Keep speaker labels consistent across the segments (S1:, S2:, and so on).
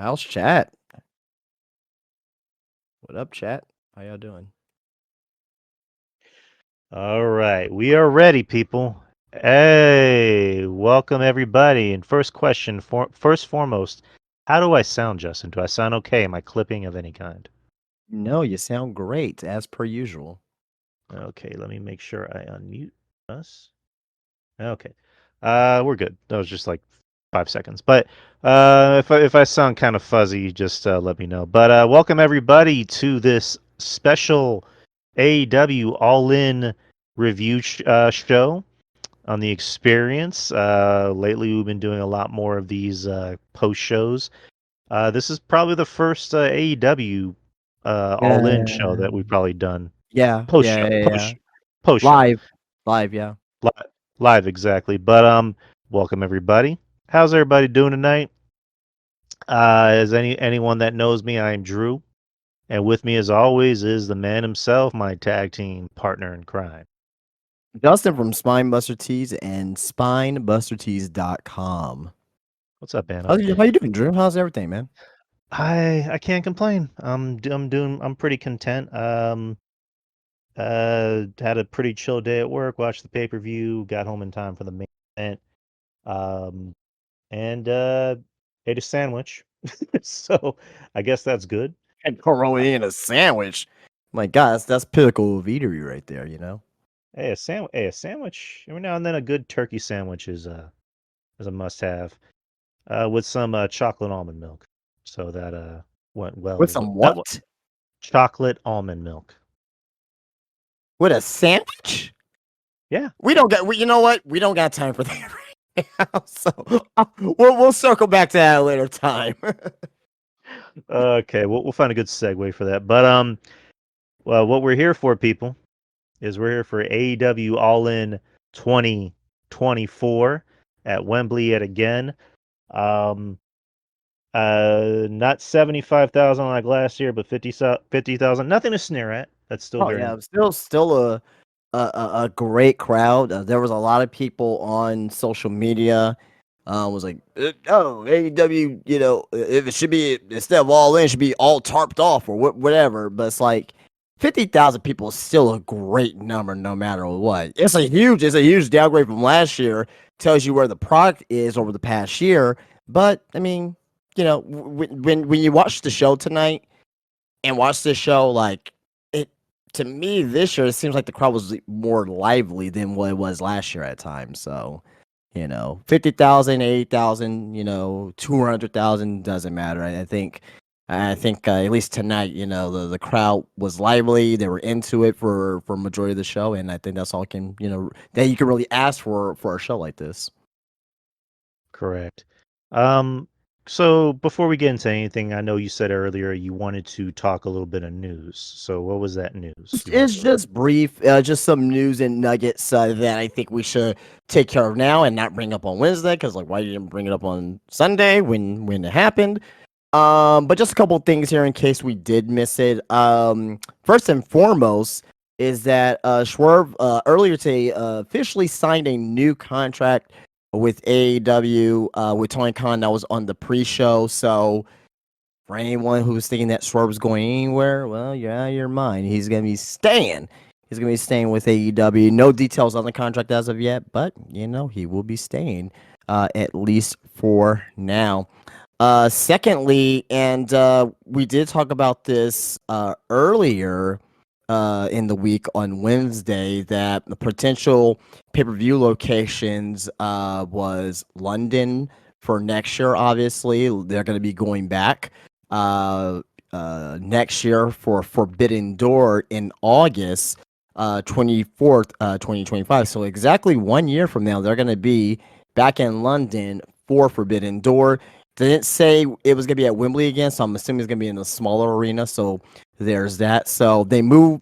S1: How's chat? What up, chat? How y'all doing?
S2: All right, we are ready, people. Hey, welcome everybody. And first question, first foremost, how do I sound, Justin? Do I sound okay? Am I clipping of any kind?
S1: No, you sound great as per usual.
S2: Okay, let me make sure I unmute us. Okay, we're good. That was just like 5 seconds. But if I sound kind of fuzzy, just let me know. But welcome everybody to this special AEW All In review show on the experience. Lately, we've been doing a lot more of these post shows. This is probably the first AEW All In show that we've probably done.
S1: Yeah,
S2: Post
S1: yeah,
S2: show,
S1: yeah, yeah.
S2: post show,
S1: Live, live, yeah.
S2: Li- live exactly. But welcome everybody. How's everybody doing tonight? As anyone that knows me, I am Drew, and with me as always is the man himself, my tag team partner in crime.
S1: Justin from Spinebuster Tees and spinebustertees.com.
S2: What's up, Anna?
S1: How you doing, Drew? How's everything, man?
S2: I can't complain. I'm pretty content. Had a pretty chill day at work. Watched the pay-per-view. Got home in time for the main event. Um, and ate a sandwich. So I guess that's good.
S1: And rolling in a sandwich. My God, that's pinnacle of eatery right there, you know?
S2: Hey, a sandwich. Every now and then, a good turkey sandwich is a must-have. With some chocolate almond milk. So that went well.
S1: With some
S2: That
S1: what?
S2: chocolate almond milk.
S1: With a sandwich?
S2: Yeah.
S1: You know what? We don't got time for that right now. So we'll circle back to that later time.
S2: Okay, we'll find a good segue for that. But well, what we're here for, people, is we're here for AEW All In 2024 at Wembley yet again. Um, Not 75,000 like last year, but 50,000. Nothing to sneer at. That's still
S1: Oh
S2: very
S1: yeah, still a great crowd. There was a lot of people on social media. Was like, oh, AEW, if it should be instead of all in, it should be all tarped off or whatever. But it's like 50,000 people is still a great number, no matter what. It's a huge downgrade from last year. Tells you where the product is over the past year. But I mean, when you watch the show tonight and watch this show, like it to me this year, it seems like the crowd was more lively than what it was last year at times. So, 50,000, 80,000, 200,000 doesn't matter. I think at least tonight, the crowd was lively. They were into it for majority of the show, and I think that's all that you can really ask for a show like this.
S2: correct. Um, so before we get into anything, I know you said earlier you wanted to talk a little bit of news. So what was that news you wanted
S1: It's
S2: to talk?
S1: just brief, just some news and nuggets that I think we should take care of now and not bring up on Wednesday. Because like, why you didn't bring it up on Sunday when it happened? But just a couple things here in case we did miss it. First and foremost is that Swerve earlier today officially signed a new contract with AEW with Tony Khan that was on the pre-show. So for anyone who's thinking that Swerve was going anywhere, well, you're out of your mind. He's gonna be staying. He's gonna be staying with AEW. No details on the contract as of yet, but he will be staying at least for now. Secondly, and we did talk about this earlier in the week on Wednesday, that the potential pay-per-view locations was London for next year. Obviously, they're going to be going back next year for Forbidden Door in August 24th, 2025. So exactly 1 year from now, they're going to be back in London for Forbidden Door. They didn't say it was gonna be at Wembley again, so I'm assuming it's gonna be in a smaller arena. So there's that. So they move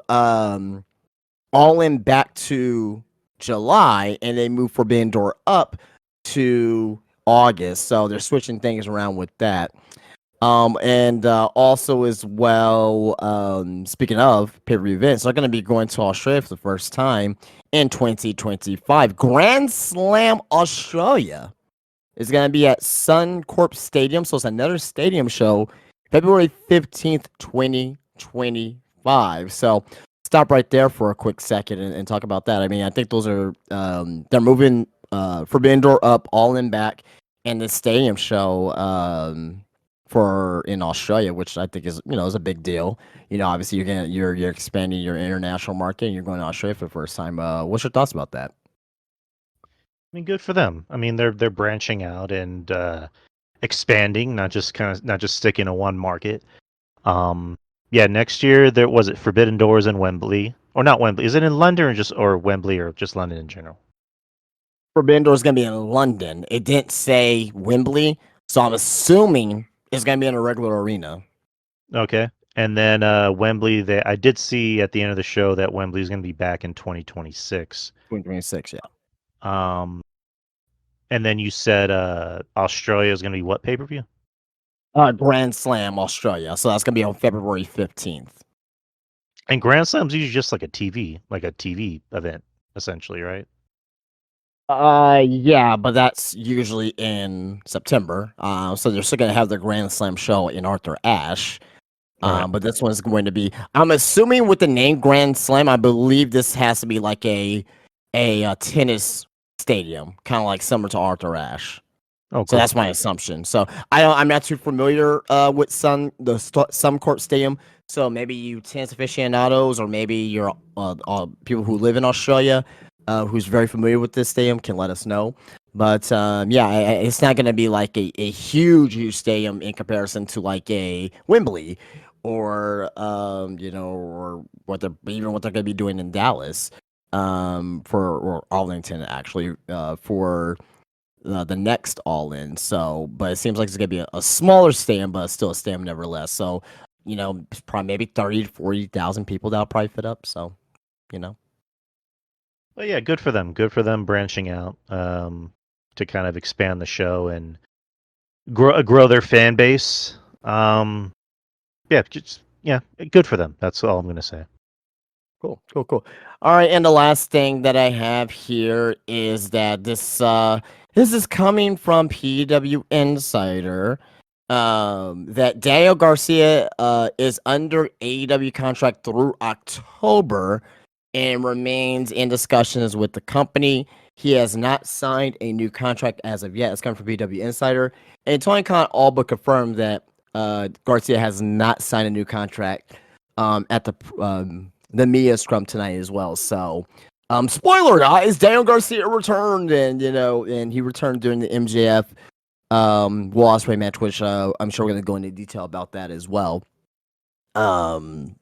S1: all in back to July, and they move Forbidden Door up to August. So they're switching things around with that. And also as well, speaking of pay-per-view events, they're going to be going to Australia for the first time in 2025. Grand Slam Australia. is going to be at Suncorp Stadium. So it's another stadium show, February 15th, 2025. So stop right there for a quick second and talk about that. I mean, I think those are, they're moving Forbidden Door up, All In back, and the stadium show for in Australia, which I think is, is a big deal. Obviously you're expanding your international market and you're going to Australia for the first time. What's your thoughts about that?
S2: I mean, good for them. I mean, they're branching out and expanding, not just sticking to one market. Um, yeah, next year there was it Forbidden Doors in Wembley or not Wembley? Is it in London or Wembley or just London in general?
S1: Forbidden Door is going to be in London. It didn't say Wembley, so I'm assuming it's going to be in a regular arena.
S2: Okay, and then Wembley. I did see at the end of the show that Wembley is going to be back in 2026.
S1: 2026, yeah.
S2: Um, and then you said Australia is going to be what pay-per-view?
S1: Grand Slam Australia. So that's going to be on February 15th.
S2: And Grand Slam's usually just like a TV event, essentially, right?
S1: Yeah, but that's usually in September. So they're still going to have their Grand Slam show in Arthur Ashe.
S2: Right.
S1: But this one's going to be. I'm assuming with the name Grand Slam, I believe this has to be like a tennis stadium, kind of like similar to Arthur Ashe.
S2: Oh,
S1: So
S2: cool.
S1: that's my assumption. So I'm not too familiar with some court stadium. So maybe you tennis aficionados, or maybe you're people who live in Australia, who's very familiar with this stadium, can let us know. But yeah, it's not going to be like a huge stadium in comparison to like a Wembley, or or even what they're going to be doing in Dallas, for or Arlington actually, for the next All In. So, but it seems like it's gonna be a smaller stadium, but still a stadium nevertheless. So, it's probably maybe 30 to 40,000 people that'll probably fit up. So, you know,
S2: Well, yeah, good for them. Good for them branching out to kind of expand the show and grow their fan base. Yeah, good for them. That's all I'm gonna say.
S1: cool, cool, cool. All right, and the last thing that I have here is that this is coming from PW Insider. That Daniel Garcia is under AEW contract through October and remains in discussions with the company. He has not signed a new contract as of yet. It's coming from PW Insider. And Tony Khan all but confirmed that Garcia has not signed a new contract at the Mia scrum tonight as well. So, spoiler guys, Daniel Garcia returned, and he returned during the MJF Will Ospreay match, which I'm sure we're going to go into detail about that as well um,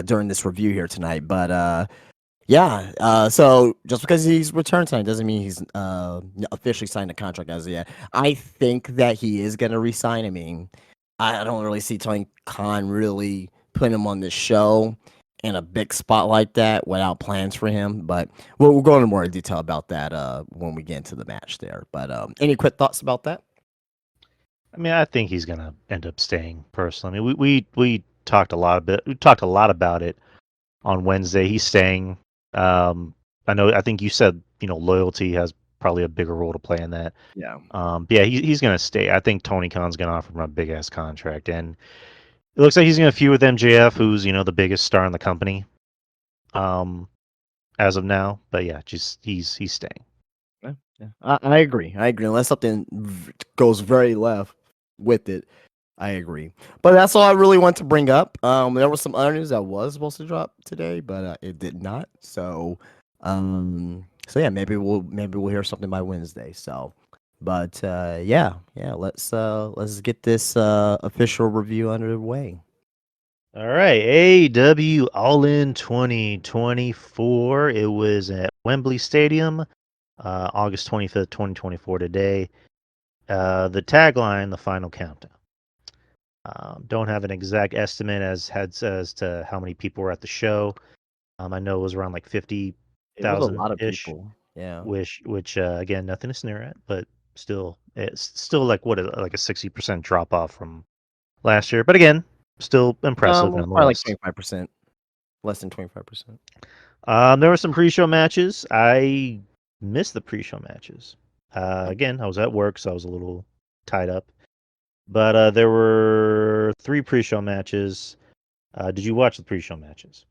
S1: during this review here tonight. But yeah, so just because he's returned tonight doesn't mean he's officially signed a contract as of yet. I think that he is going to resign. I mean, I don't really see Tony Khan really putting him on this show in a big spot like that without plans for him. But we'll go into more detail about that when we get into the match there. But any quick thoughts about that?
S2: I mean, I think he's gonna end up staying. Personally, I mean, we talked a lot about We talked a lot about it on Wednesday. He's staying. I think you said loyalty has probably a bigger role to play in that.
S1: Yeah.
S2: But yeah, he's gonna stay. I think Tony Khan's gonna offer him a big ass contract, and it looks like he's gonna feud with MJF, who's the biggest star in the company, um, as of now. But yeah, just he's staying.
S1: Yeah, yeah. I agree. I agree. Unless something goes very left with it, I agree. But that's all I really want to bring up. There was some other news that was supposed to drop today, but it did not. So yeah, maybe we'll hear something by Wednesday. So, but yeah. Let's get this official review underway.
S2: All right, AEW All In 2024. It was at Wembley Stadium, August 25th, 2024. Today, the tagline, the final countdown. Don't have an exact estimate as to how many people were at the show. I know it was around like
S1: It was a lot of
S2: 50,000-ish,
S1: people. Yeah.
S2: which again, nothing to sneer at, but still, it's still like like a 60% drop off from last year. But again, still impressive
S1: Probably like
S2: nonetheless.
S1: 25%, less than 25%.
S2: There were some pre-show matches. I missed the pre-show matches. Again, I was at work, so I was a little tied up. But there were 3 pre-show matches. Did you watch the pre-show matches?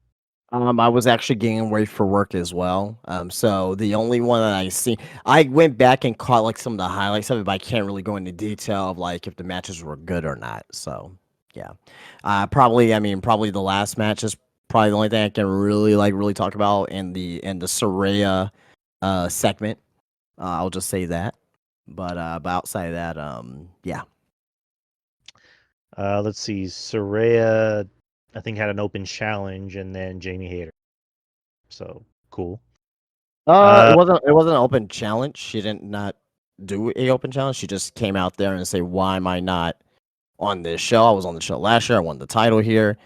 S1: I was actually getting away for work as well. So the only one that I see, I went back and caught like some of the highlights of it, but I can't really go into detail of like if the matches were good or not. So yeah, probably the last match is probably the only thing I can really talk about in the Soraya segment. I'll just say that. But outside of that, yeah.
S2: Let's see. Soraya, I think, had an open challenge, and then Jamie Hayter. So cool.
S1: It
S2: Uh,
S1: wasn't an open challenge. She didn't not do a open challenge. She just came out there and say, "Why am I not on this show? I was on the show last year. I won the title here."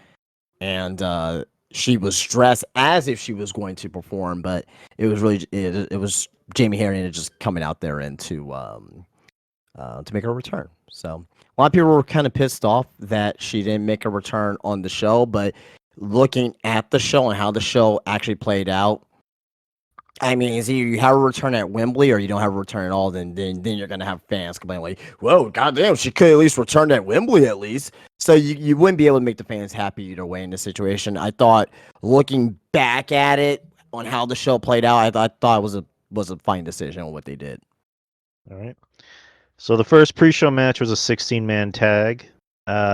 S1: And she was dressed as if she was going to perform, but it was Jamie Harrington just coming out there and to make a return. So a lot of people were kind of pissed off that she didn't make a return on the show, but looking at the show and how the show actually played out, I mean, it's either you have a return at Wembley or you don't have a return at all. Then you're gonna have fans complaining like, "Whoa, goddamn, she could at least return at Wembley at least." So you wouldn't be able to make the fans happy either way in this situation. I thought looking back at it on how the show played out, I thought it was a fine decision on what they did.
S2: all right. So the first pre-show match was a 16-man tag.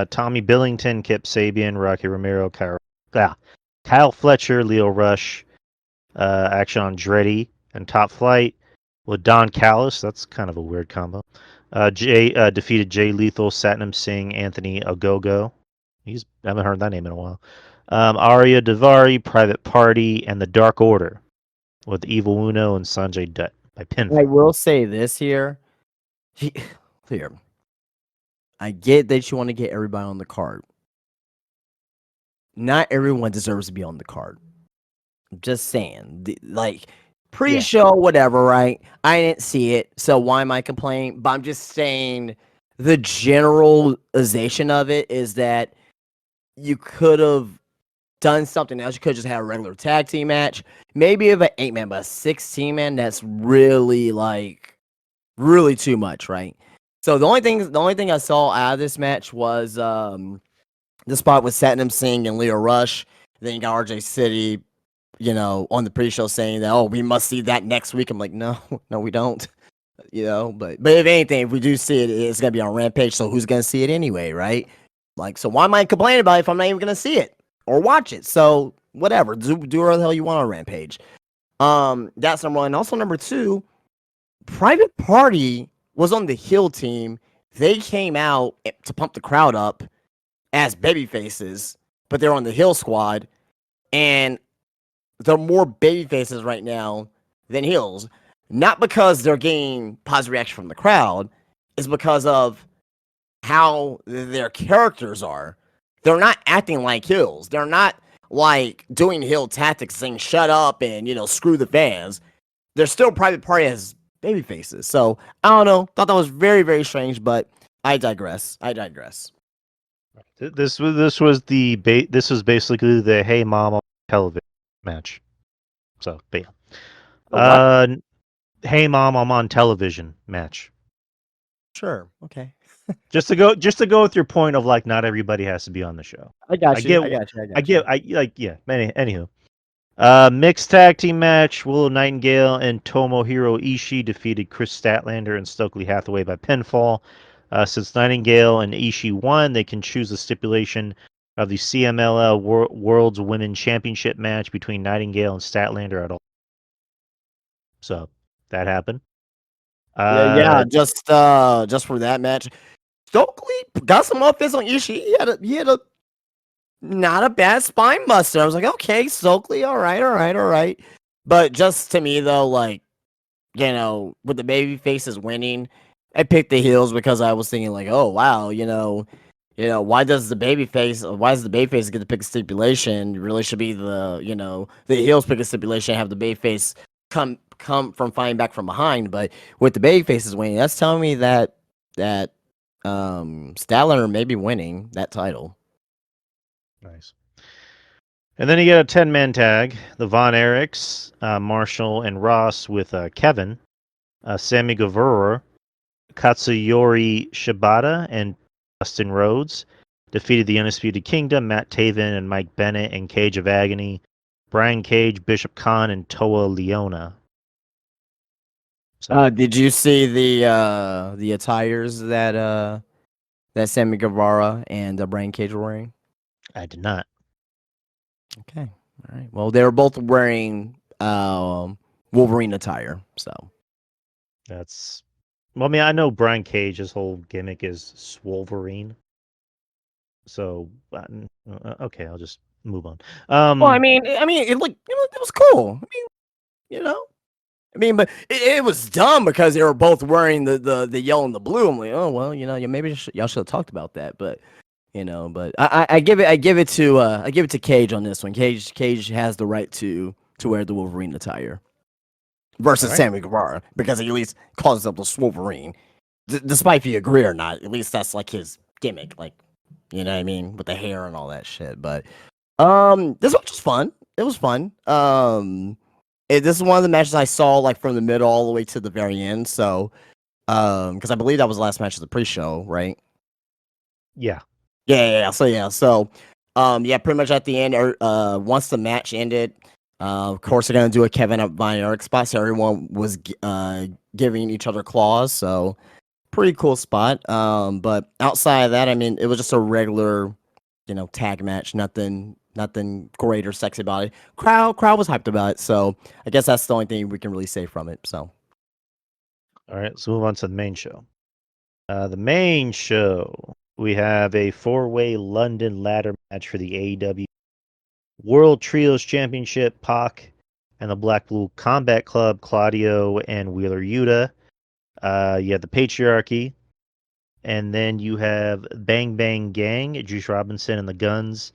S2: Tommy Billington, Kip Sabian, Rocky Romero, Kyle Fletcher, Leo Rush, Action Andretti, and Top Flight with Don Callis. That's kind of a weird combo. Jay defeated Jay Lethal, Satnam Singh, Anthony Ogogo. I haven't heard that name in a while. Arya Davari, Private Party, and the Dark Order with Evil Uno and Sanjay Dutt by
S1: I
S2: pinfall.
S1: will say this here, he, here. I get that you want to get everybody on the card. Not everyone deserves to be on the card. I'm just saying, like
S2: Yeah.
S1: pre-show, whatever, right? I didn't see it, so why am I complaining? But I'm just saying the generalization of it is that you could have done something else. You could just have a regular tag team match, maybe of an 8-man, but a 16-man. That's really really too much, right? So the only thing I saw out of this match was the spot with Satnam Singh and Leo Rush. Then you got RJ City, on the pre-show saying that, oh, we must see that next week. I'm like, no, no, we don't. But if anything, if we do see it, it's gonna be on Rampage. So who's gonna see it anyway, right? Like, so why am I complaining about it if I'm not even gonna see it or watch it? So whatever, do whatever the hell you want on Rampage. That's number one. And also number two, Private Party was on the heel team. They came out to pump the crowd up as baby faces, but they're on the heel squad, and they're more baby faces right now than heels. Not because they're getting positive reaction from the crowd, it's because of how their characters are. They're not acting like heels. They're not like doing heel tactics, saying "shut up" and screw the fans. They're still Private Party as baby faces. So I don't know. Thought that was very strange, but I digress. I digress.
S2: This was basically the Hey Mom on television match. So, but yeah.
S1: Oh, what?
S2: Hey Mom, I'm on television match.
S1: Sure. Okay.
S2: Just to go with your point of like not everybody has to be on the show.
S1: I
S2: I
S1: got you.
S2: get
S1: I
S2: wh-
S1: got you. I got you.
S2: I like yeah. Anywho, mixed tag team match: Willow Nightingale and Tomohiro Ishii defeated Chris Statlander and Stokely Hathaway by pinfall. Since Nightingale and Ishii won, they can choose the stipulation of the CMLL World's Women Championship match between Nightingale and Statlander at all. So that happened.
S1: Yeah. Just for that match, Stokely got some offense on Ishii. He had a not a bad spine buster. I was like, okay, Stokely, all right, all right, all right. But just to me though, like, with the baby faces winning, I picked the heels because I was thinking like, oh wow, why does the baby face get to pick a stipulation? It really should be the heels pick a stipulation, have the baby face come from fighting back from behind. But with the baby faces winning, that's telling me that Statler may be winning that title.
S2: Nice. And then you get a 10-man tag: the Von Erichs, Marshall, and Ross with Kevin Sammy Guevara, Katsuyori Shibata, and Dustin Rhodes defeated the Undisputed Kingdom, Matt Taven and Mike Bennett, and Cage of Agony, Brian Cage, Bishop Khan, and Toa Leona. So
S1: Did you see the attires that Sammy Guevara and Brian Cage were wearing?
S2: I did not.
S1: Okay, all right. Well, they were both wearing Wolverine attire, so.
S2: That's well. I mean, I know Brian Cage's whole gimmick is Swolverine. So okay, I'll just move on.
S1: Well, I mean, it was cool. I mean, you know, but it was dumb because they were both wearing the yellow and the blue. I'm like, oh well, maybe y'all should have talked about that, but but I give it to Cage on this one. Cage has the right to wear the Wolverine attire versus
S2: right.
S1: Sammy Guevara because he at least calls himself the Wolverine. Despite if you agree or not, at least that's like his gimmick, like you know what I mean, with the hair and all that shit. But this one was fun. It was fun. This is one of the matches I saw like from the middle all the way to the very end. So, because I believe that was the last match of the pre-show, right?
S2: Yeah.
S1: Yeah. So, yeah, pretty much at the end, once the match ended, of course they're gonna do a Kevin up Von Erich spot. So everyone was giving each other claws. So, pretty cool spot. But outside of that, I mean, it was just a regular, tag match. Nothing great or sexy about it. Crowd was hyped about it. So I guess that's the only thing we can really say from it. So.
S2: All right, let's move on to the main show. The main show, we have a 4-way London ladder match for the AEW World Trios Championship. Pac and the Blackpool Combat Club, Claudio and Wheeler Yuta. You have the Patriarchy, and then you have Bang Bang Gang, Juice Robinson and the Guns,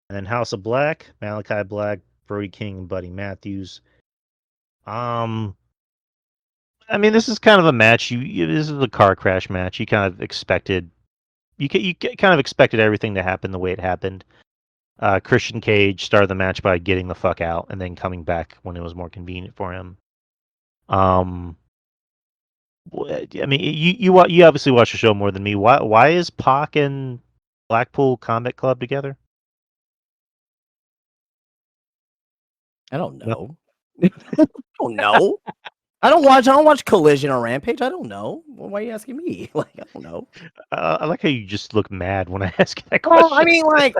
S2: and then House of Black, Malachi Black, Brody King, and Buddy Matthews. I mean, this is kind of a match. This is a car crash match. You kind of expected. You kind of expected everything to happen the way it happened. Christian Cage started the match by getting the fuck out and then coming back when it was more convenient for him. I mean, you obviously watch the show more than me. Why is Pac and Blackpool Combat Club together?
S1: I don't know. I don't know. I don't watch Collision or Rampage. I don't know. Why are you asking me? Like, I don't know.
S2: I like how you just look mad when I ask you that
S1: Well,
S2: question.
S1: I mean, like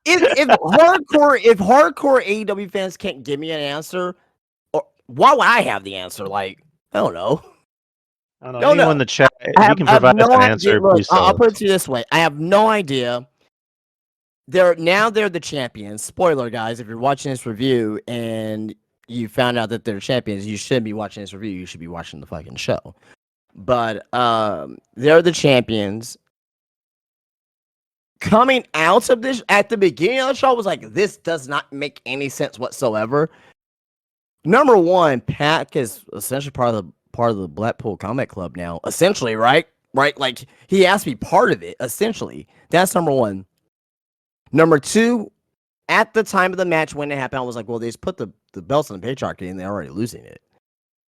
S1: if hardcore AEW fans can't give me an answer, or why would I have the answer? Like, I don't know.
S2: I don't know.
S1: No,
S2: Anyone
S1: no.
S2: in the chat, if
S1: I
S2: you
S1: have,
S2: can
S1: I have
S2: provide us
S1: no
S2: an
S1: idea.
S2: answer,
S1: Look,
S2: please tell
S1: I'll put it
S2: us.
S1: to you this way: I have no idea. They're the champions. Spoiler, guys, if you're watching this review and you found out that they're champions, you shouldn't be watching this review. You should be watching the fucking show. But they're the champions. Coming out of this at the beginning of the show, I was like, this does not make any sense whatsoever. Number one, Pac is essentially part of the Blackpool Combat Club now. Essentially, right? Right? Like he has to be part of it. Essentially, that's number one. Number two, at the time of the match when it happened, I was like, well, they just put the belts on the patriarchy and they're already losing it.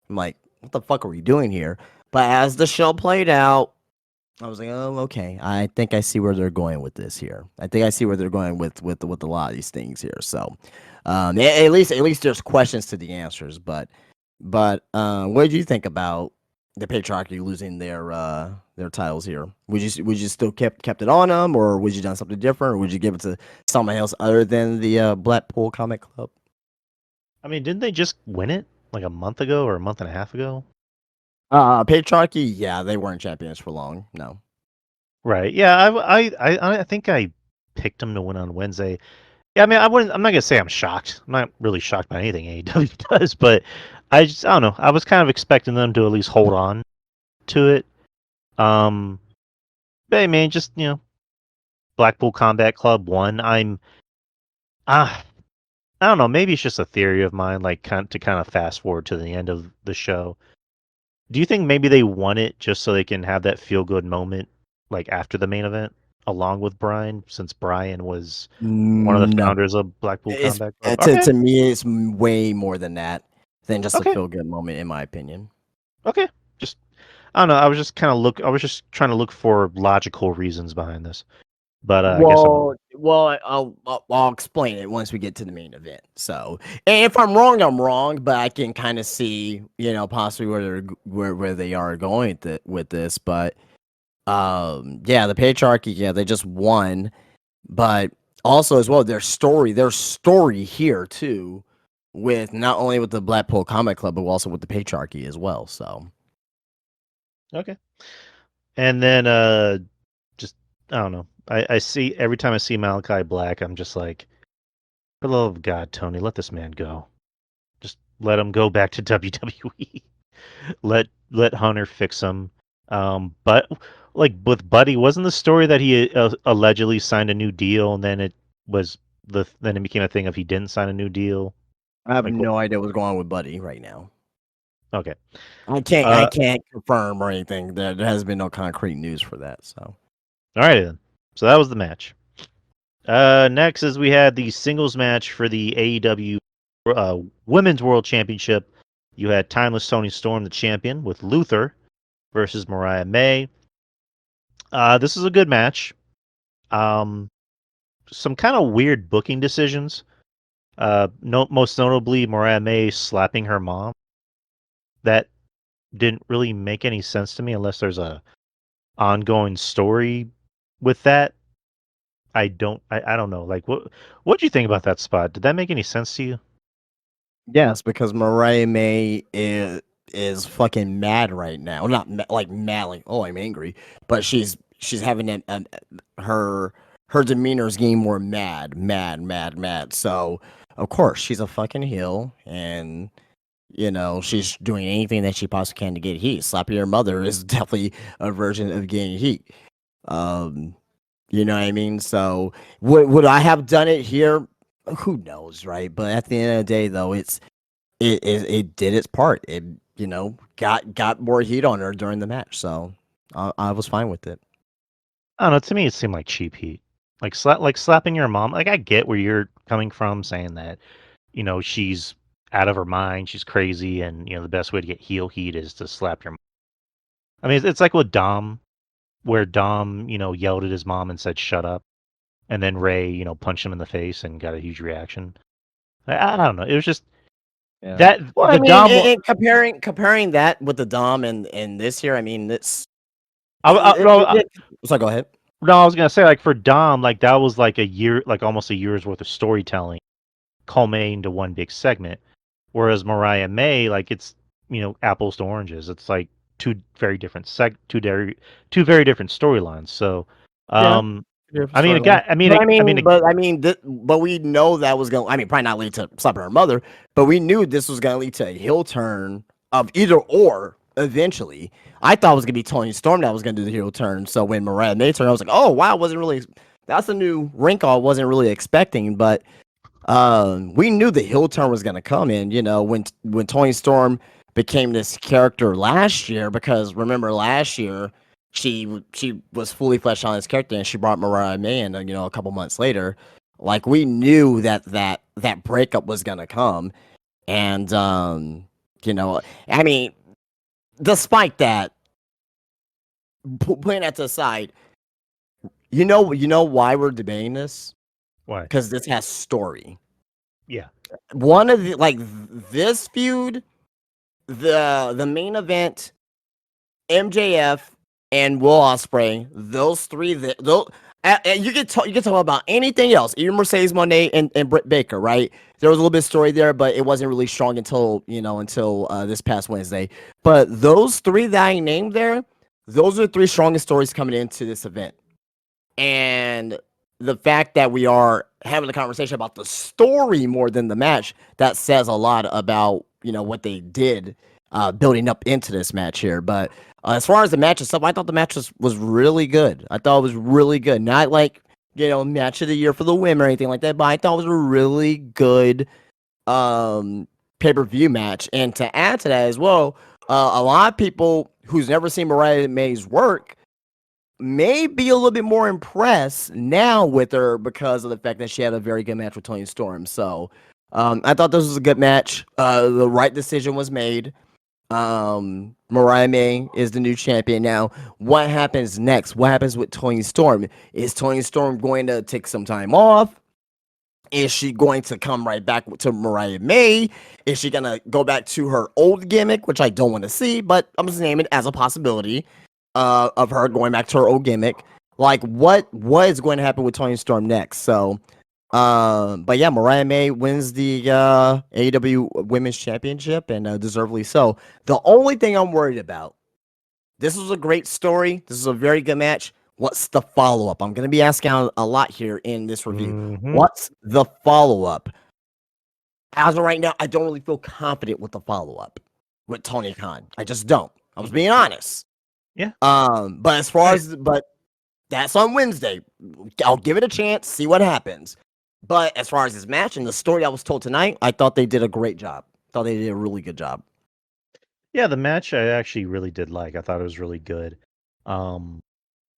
S1: I'm like, what the fuck are we doing here? But as the show played out, I was like, oh, okay. I think I see where they're going with this here. I think I see where they're going with a lot of these things here. So, at least there's questions to the answers. But what did you think about the patriarchy losing their titles here? Would you still kept it on them, or would you done something different, or would you give it to someone else other than the Blackpool Comic Club?
S2: I mean, didn't they just win it like a month ago or a month and a half ago?
S1: Patriarchy, yeah, they weren't champions for long. No.
S2: Right. Yeah. I think I picked them to win on Wednesday. Yeah. I mean, I'm not gonna say I'm shocked. I'm not really shocked by anything AEW does, but I don't know. I was kind of expecting them to at least hold on to it. But hey, man, just Blackpool Combat Club won. I don't know. Maybe it's just a theory of mine, like to kind of fast forward to the end of the show. Do you think maybe they won it just so they can have that feel good moment, like after the main event, along with Brian, since Brian was one of the
S1: No.
S2: founders of Blackpool
S1: It's
S2: Combat Club?
S1: to
S2: Okay,
S1: to me, it's way more than that, than just a
S2: okay,
S1: feel good moment, in my opinion.
S2: Okay, just I don't know. I was just kind of look. I was just trying to look for logical reasons behind this, but I guess I'm
S1: Well, I'll explain it once we get to the main event. So, and if I'm wrong, I'm wrong, but I can kind of see, possibly where they are going with this. But yeah, the patriarchy, yeah, they just won, but also as well their story here too, with not only with the Blackpool Combat Club, but also with the patriarchy as well. So
S2: okay. And then just I don't know. I see every time I see Malachi Black, I'm just like, for the love of God, Tony, let this man go. Just let him go back to WWE. Let Hunter fix him. But like with Buddy, wasn't the story that he allegedly signed a new deal and then then it became a thing of he didn't sign a new deal?
S1: I have
S2: Like what?
S1: no idea what's going on with Buddy right now.
S2: Okay.
S1: I
S2: Uh,
S1: can't confirm or anything. There has been no concrete news for that. So
S2: all right then. So that was the match. Next is we had the singles match for the AEW Women's World Championship. You had Timeless Tony Storm, the champion, with Luther versus Mariah May. This is a good match. Um, some kind of weird booking decisions. No, most notably Mariah May slapping her mom. That didn't really make any sense to me unless there's a ongoing story with that. I don't know. Like what do you think about that spot? Did that make any sense to you?
S1: yes, because Mariah May is fucking mad right now. Well, not like mad, like oh I'm angry, but she's having her her demeanor is getting more mad. So of course she's a fucking heel, and she's doing anything that she possibly can to get heat. Slapping your mother is definitely a version of getting heat. Um, you know what I mean? So would I have done it here? Who knows, right? But at the end of the day, though, it did its part. It got more heat on her during the match, so I was fine with it.
S2: I don't know. To me, it seemed like cheap heat. Like slapping your mom. Like I get where you're coming from, saying that she's out of her mind, she's crazy, and the best way to get heel heat is to slap your. I mean, it's like with Dom, where Dom yelled at his mom and said "shut up," and then Ray punched him in the face and got a huge reaction. I don't know. It was just
S1: Yeah.
S2: that
S1: Well, I
S2: the
S1: mean,
S2: Dom.
S1: comparing that with the Dom and this here, I mean, it's
S2: No,
S1: so go ahead.
S2: no, I was gonna say like for Dom, like that was like a year, like almost a year's worth of storytelling culminating to one big segment. Whereas Mariah May, like it's apples to oranges. It's like two very different storylines. So,
S1: Yeah,
S2: um,
S1: different
S2: I mean, it
S1: storyline.
S2: got. I mean,
S1: But I
S2: it, I mean,
S1: mean,
S2: it,
S1: but we know that was going. I mean, probably not lead to slapping her mother, but we knew this was going to lead to a heel turn of either or. Eventually, I thought it was going to be Tony Storm that was going to do the heel turn. So when Mariah May turned, I was like, oh wow, wasn't really. That's a new wrinkle I wasn't really expecting, but we knew the heel turn was going to come in. When Tony Storm became this character last year, because remember last year she was fully fleshed on this character, and she brought Mariah May in. A couple months later, like we knew that breakup was going to come, and I mean, despite that, putting that to the side, you know why we're debating this?
S2: why?
S1: Because this has story.
S2: Yeah.
S1: One of the like this feud, the main event, MJF and Will Ospreay, those three, those you can talk about anything else, even Mercedes Moné and Britt Baker, right? There was a little bit of story there, but it wasn't really strong until this past Wednesday. But those three that I named there, those are the three strongest stories coming into this event. And the fact that we are having a conversation about the story more than the match, that says a lot about what they did building up into this match here. But as far as the match itself, I thought the match was really good. I thought it was really good. Not like match of the year for the women or anything like that, but I thought it was a really good pay-per-view match. And to add to that as well, a lot of people who's never seen Mariah May's work may be a little bit more impressed now with her because of the fact that she had a very good match with Tony Storm. So I thought this was a good match. The right decision was made. Mariah May is the new champion now. What happens next? What happens with Toni Storm? Is Toni Storm going to take some time off? Is she going to come right back to Mariah May? Is she gonna go back to her old gimmick, which I don't want to see, but I'm just naming it as a possibility of her going back to her old gimmick. Like, what is going to happen with Toni Storm next? So, but yeah, Mariah May wins the AEW Women's Championship, and deservedly so. The only thing I'm worried about, this was a great story. This is a very good match. What's the follow up? I'm going to be asking a lot here in this review.
S2: Mm-hmm.
S1: What's the follow up? As of right now, I don't really feel confident with the follow up with Tony Khan. I just don't. I was being honest.
S2: Yeah.
S1: But as far as that's on Wednesday. I'll give it a chance, see what happens. But as far as this match and the story I was told tonight, I thought they did a great job. Thought they did a really good job.
S2: Yeah, the match I actually really did like. I thought it was really good.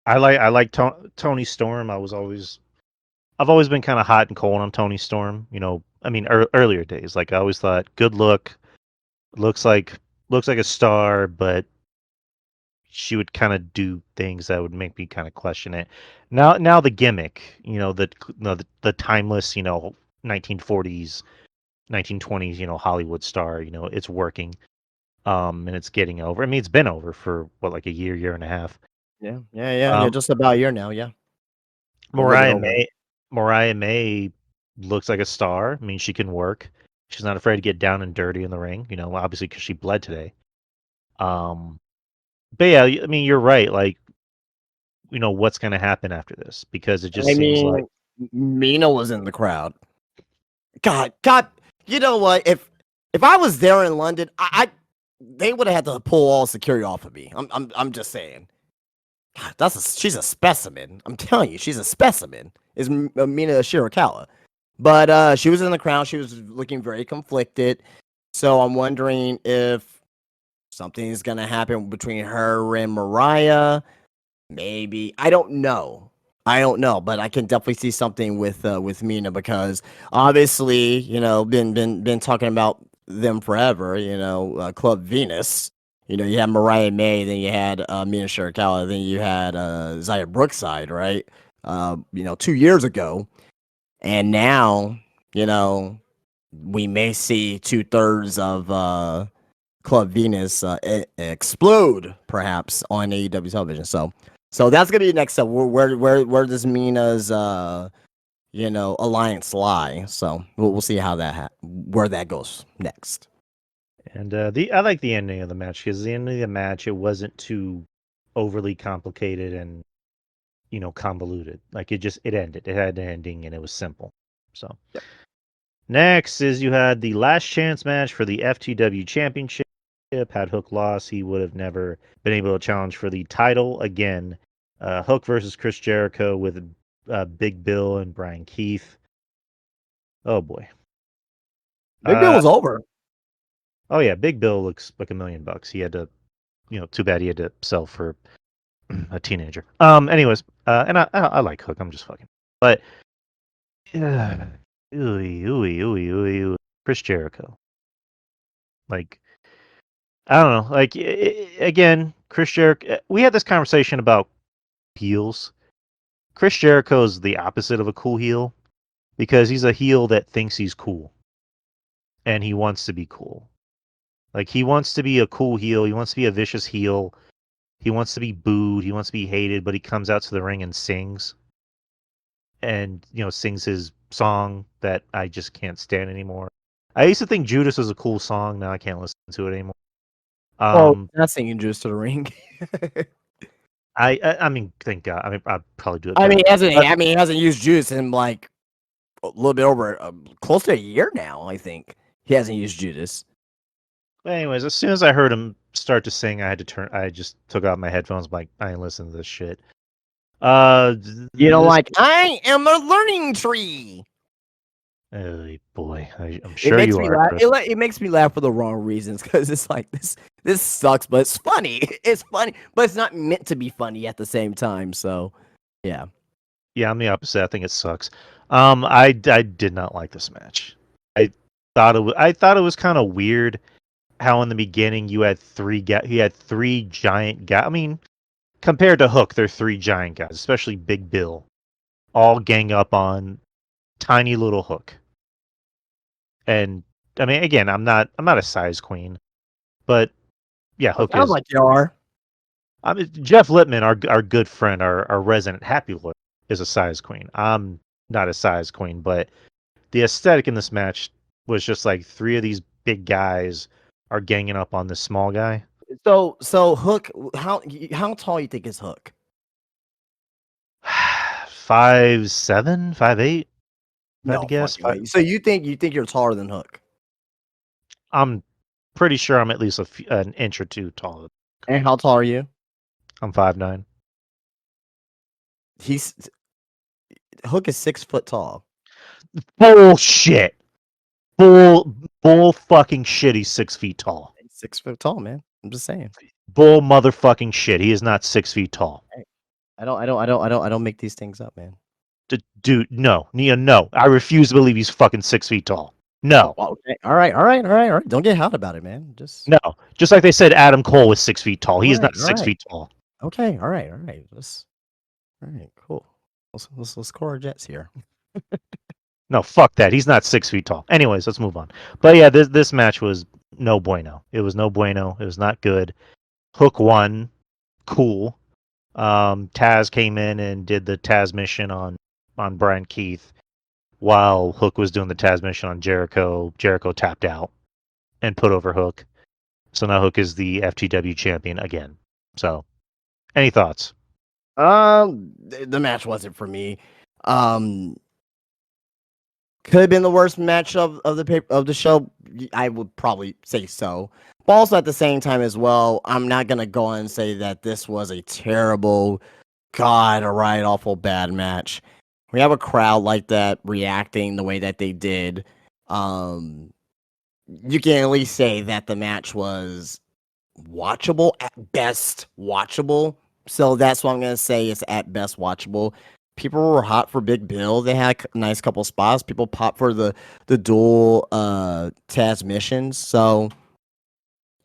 S2: I like Tony Storm. I've always been kind of hot and cold on Tony Storm. You know, I mean, earlier days, like I always thought, good look, looks like a star, but she would kind of do things that would make me kind of question it. Now the gimmick, you know, the timeless, you know, 1940s, 1920s, you know, Hollywood star, you know, it's working. And it's getting over. I mean, it's been over for what, like a year and a half.
S1: Yeah. Just about a year now. Yeah, a little bit
S2: Mariah
S1: over.
S2: May, Mariah May looks like a star. I mean, she can work. She's not afraid to get down and dirty in the ring. You know, obviously because she bled today. Um, but yeah, I mean, you're right. Like, you know, what's going to happen after this? Because it just
S1: I
S2: seems like
S1: mean, Mina was in the crowd. God, you know what? If I was there in London, I they would have had to pull all security off of me. I'm just saying. God, she's a specimen. I'm telling you, she's a specimen. Is Mina Shirakawa, but she was in the crowd. She was looking very conflicted. So I'm wondering if something's gonna happen between her and Mariah. Maybe I don't know. I don't know, but I can definitely see something with Mina because obviously, you know, been talking about them forever. You know, Club Venus. You know, you had Mariah May, then you had Mina Shirakawa, then you had Zaya Brookside, right? You know, 2 years ago, and now, you know, we may see 2/3 of Club Venus explode perhaps on AEW television. So that's gonna be the next step. Where does Mina's you know alliance lie? So we'll see how where that goes next.
S2: And I like the ending of the match because the ending of the match, it wasn't too overly complicated and, you know, convoluted. Like it ended. It had an ending and it was simple. So next is you had the last chance match for the FTW Championship. Had Hook lost, he would have never been able to challenge for the title again. Hook versus Chris Jericho with Big Bill and Brian Keith. Oh boy.
S1: Big Bill
S2: Uh,
S1: was over.
S2: oh yeah, Big Bill looks like $1,000,000. He had to, you know, too bad he had to sell for a teenager. Anyways, and I like Hook. I'm just fucking. But Chris Jericho. Like I don't know. Like again, Chris Jericho. We had this conversation about heels. Chris Jericho is the opposite of a cool heel because he's a heel that thinks he's cool and he wants to be cool. Like he wants to be a cool heel. He wants to be a vicious heel. He wants to be booed. He wants to be hated. But he comes out to the ring and sings, and you know sings his song that I just can't stand anymore. I used to think Judas was a cool song. Now I can't listen to it anymore.
S1: Well, that's singing juice to the ring.
S2: I mean, thank God. I mean, I'd probably do it
S1: I
S2: better.
S1: mean,
S2: But
S1: he hasn't used juice in like a little bit over close to a year now. I think he hasn't used Judas.
S2: anyways, as soon as I heard him start to sing, I had to turn. I just took out my headphones. Like I ain't listening to this shit.
S1: You know,
S2: This.
S1: like I am a learning tree.
S2: Oh boy, I'm
S1: It
S2: sure
S1: makes
S2: you
S1: me
S2: are,
S1: laugh.
S2: Chris.
S1: It makes me laugh for the wrong reasons because it's like this sucks, but it's funny. It's funny, but it's not meant to be funny at the same time. So, yeah.
S2: Yeah, I'm the opposite. I think it sucks. I did not like this match. I I thought it was kind of weird how in the beginning you had he had three giant guys. I mean, compared to Hook, they're three giant guys, especially Big Bill, all gang up on tiny little Hook. And I mean, again, I'm not a size queen, but yeah,
S1: Well, it
S2: Hook
S1: sounds
S2: is.
S1: like you are.
S2: I mean, Jeff Lippman, our good friend, our resident happy lawyer, is a size queen. I'm not a size queen, but the aesthetic in this match was just like three of these big guys are ganging up on this small guy.
S1: So Hook, how tall you think is Hook?
S2: 5'7", 5'8", if I had
S1: No
S2: to guess.
S1: fucking way. So you think you're taller than Hook?
S2: I'm pretty sure I'm at least an inch or two taller.
S1: And how tall are you?
S2: I'm 5'9".
S1: He's Hook is 6 foot tall.
S2: Bullshit. Bull fucking shit. He's 6 feet tall.
S1: He's 6 foot tall, man. I'm just saying.
S2: Bull motherfucking shit. He is not 6 feet tall.
S1: Hey, I don't make these things up, man.
S2: Dude, no. Nia, no. I refuse to believe he's fucking 6 feet tall. No.
S1: Oh, okay. All right. Don't get hot about it, man. Just
S2: No. Just like they said Adam Cole was 6 feet tall. He is not
S1: all
S2: 6 feet tall.
S1: Okay, all right. All right, cool. Let's score our jets here.
S2: No, fuck that. He's not 6 feet tall. Anyways, let's move on. But yeah, this match was no bueno. It was no bueno. It was not good. Hook won. Cool. Taz came in and did the Taz mission on Brian Keith while Hook was doing the Taz mission on Jericho. Jericho tapped out and put over Hook. So now Hook is the FTW champion again. So, any thoughts?
S1: The match wasn't for me. Could have been the worst match of the show. I would probably say so. But also at the same time as well, I'm not gonna go on and say that this was a terrible, a right awful bad match. We have a crowd like that reacting the way that they did. You can at least say that the match was watchable, at best watchable. So that's what I'm gonna say is at best watchable. People were hot for Big Bill. They had a nice couple spots. People popped for the dual Taz missions. So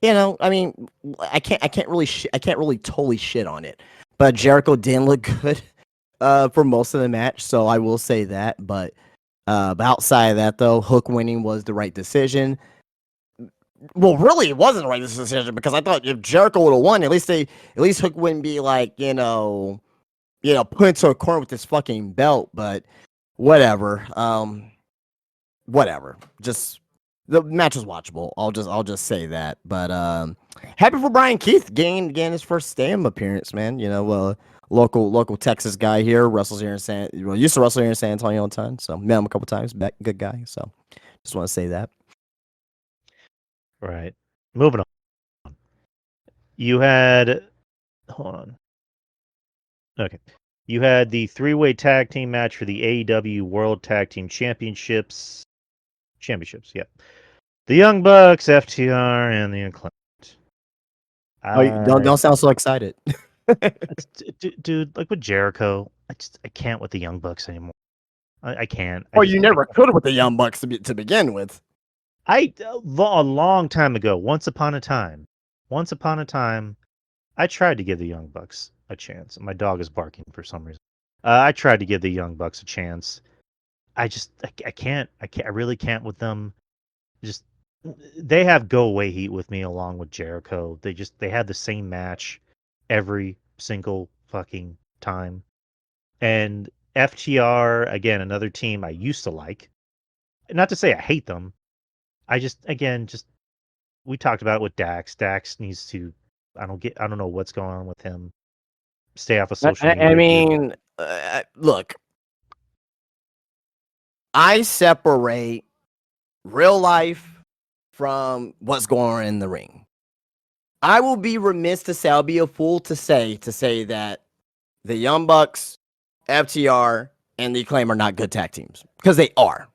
S1: I mean, I can't really totally shit on it. But Jericho didn't look good for most of the match, so I will say that. But outside of that, though, Hook winning was the right decision. Well, really, it wasn't the right decision because I thought if Jericho would have won, at least Hook wouldn't be like put into a corner with this fucking belt. But whatever, whatever. Just the match was watchable. I'll just say that. But happy for Brian Keith getting his first stand appearance, man. Local Texas guy here wrestles here in used to wrestle here in San Antonio a ton. So met him a couple times. Back, good guy. So just want to say that.
S2: Right. Moving on. You had. Hold on. Okay. You had the three-way tag team match for the AEW World Tag Team Championships. Yeah. The Young Bucks, FTR, and the Acclaimed.
S1: Don't sound so excited.
S2: Dude, like with Jericho, I can't with the Young Bucks anymore. I can't.
S1: You never could with the Young Bucks to begin with.
S2: A long time ago, once upon a time, I tried to give the Young Bucks a chance. My dog is barking for some reason. I tried to give the Young Bucks a chance. I can't. I really can't with them. Just they have go away heat with me along with Jericho. They had the same match every single fucking time. And FTR, again, another team I used to like. Not to say I hate them. We talked about it with Dax. Dax needs to I don't know what's going on with him. Stay off of social media.
S1: I mean, look, I separate real life from what's going on in the ring. I will be remiss to say, I'll be a fool to say that the Young Bucks, FTR, and the Acclaim are not good tag teams because they are.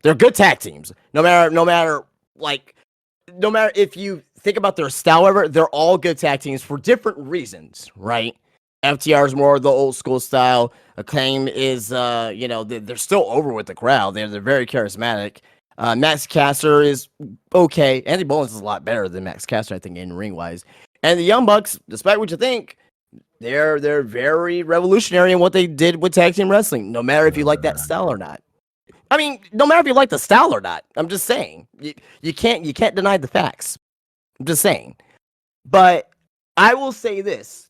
S1: They're good tag teams. No matter if you think about their style ever, they're all good tag teams for different reasons, right? FTR is more of the old school style. Acclaim is, they're still over with the crowd. They're very charismatic. Max Caster is okay. Andy Bowens is a lot better than Max Caster, I think, in ring wise. And the Young Bucks, despite what you think, they're very revolutionary in what they did with tag team wrestling. No matter if you like that style or not. I mean, no matter if you like the style or not. I'm just saying you can't deny the facts. I'm just saying. But I will say this: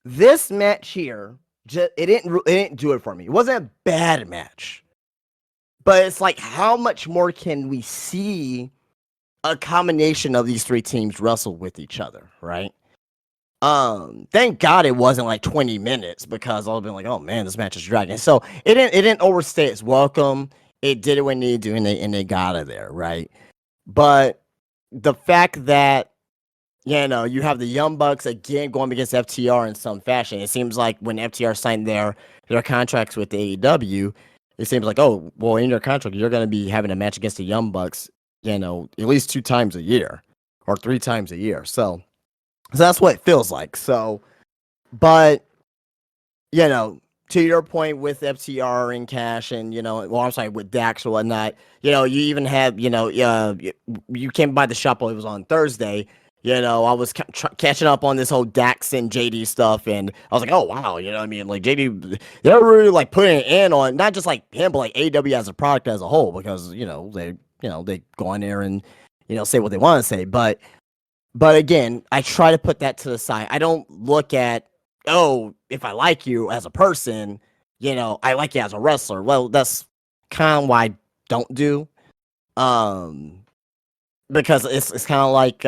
S1: this match here, it didn't do it for me. It wasn't a bad match, but it's like how much more can we see a combination of these three teams wrestle with each other, right? Thank God it wasn't like 20 minutes because I've been like, oh man, this match is dragging. So it didn't overstay its welcome. It did it when it needed to, and they got it there, right? But the fact that you have the Young Bucks again going against FTR in some fashion. It seems like when FTR signed their contracts with AEW, it seems like, oh, well, in your contract, you're going to be having a match against the Young Bucks, at least 2 times a year or 3 times a year. So that's what it feels like. So, but to your point with FTR and Cash and I'm sorry, with Dax or whatnot, you even have you came by the shop while it was on Thursday. I was catching up on this whole Dax and JD stuff, and I was like, oh wow, what I mean, like JD, they're really like putting it in on not just like him, but like AW as a product as a whole, because they go in there and say what they want to say, but again, I try to put that to the side. I don't look at, oh, if I like you as a person, I like you as a wrestler. Well, that's kind of why I don't do. Because it's kind of like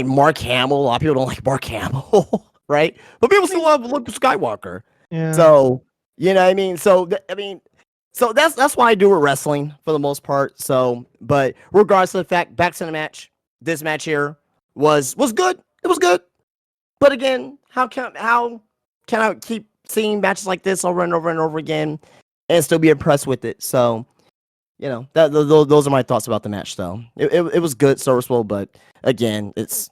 S1: Mark Hamill. A lot of people don't like Mark Hamill, right? But people still love Luke Skywalker.
S2: Yeah.
S1: So you know what I mean. So that's why I do with wrestling for the most part. So, but regardless of the fact, back to the match. This match here was good. It was good. But again, how can I keep seeing matches like this over and over and over again and still be impressed with it? So, those are my thoughts about the match. Though it was good, serviceable, but again, it's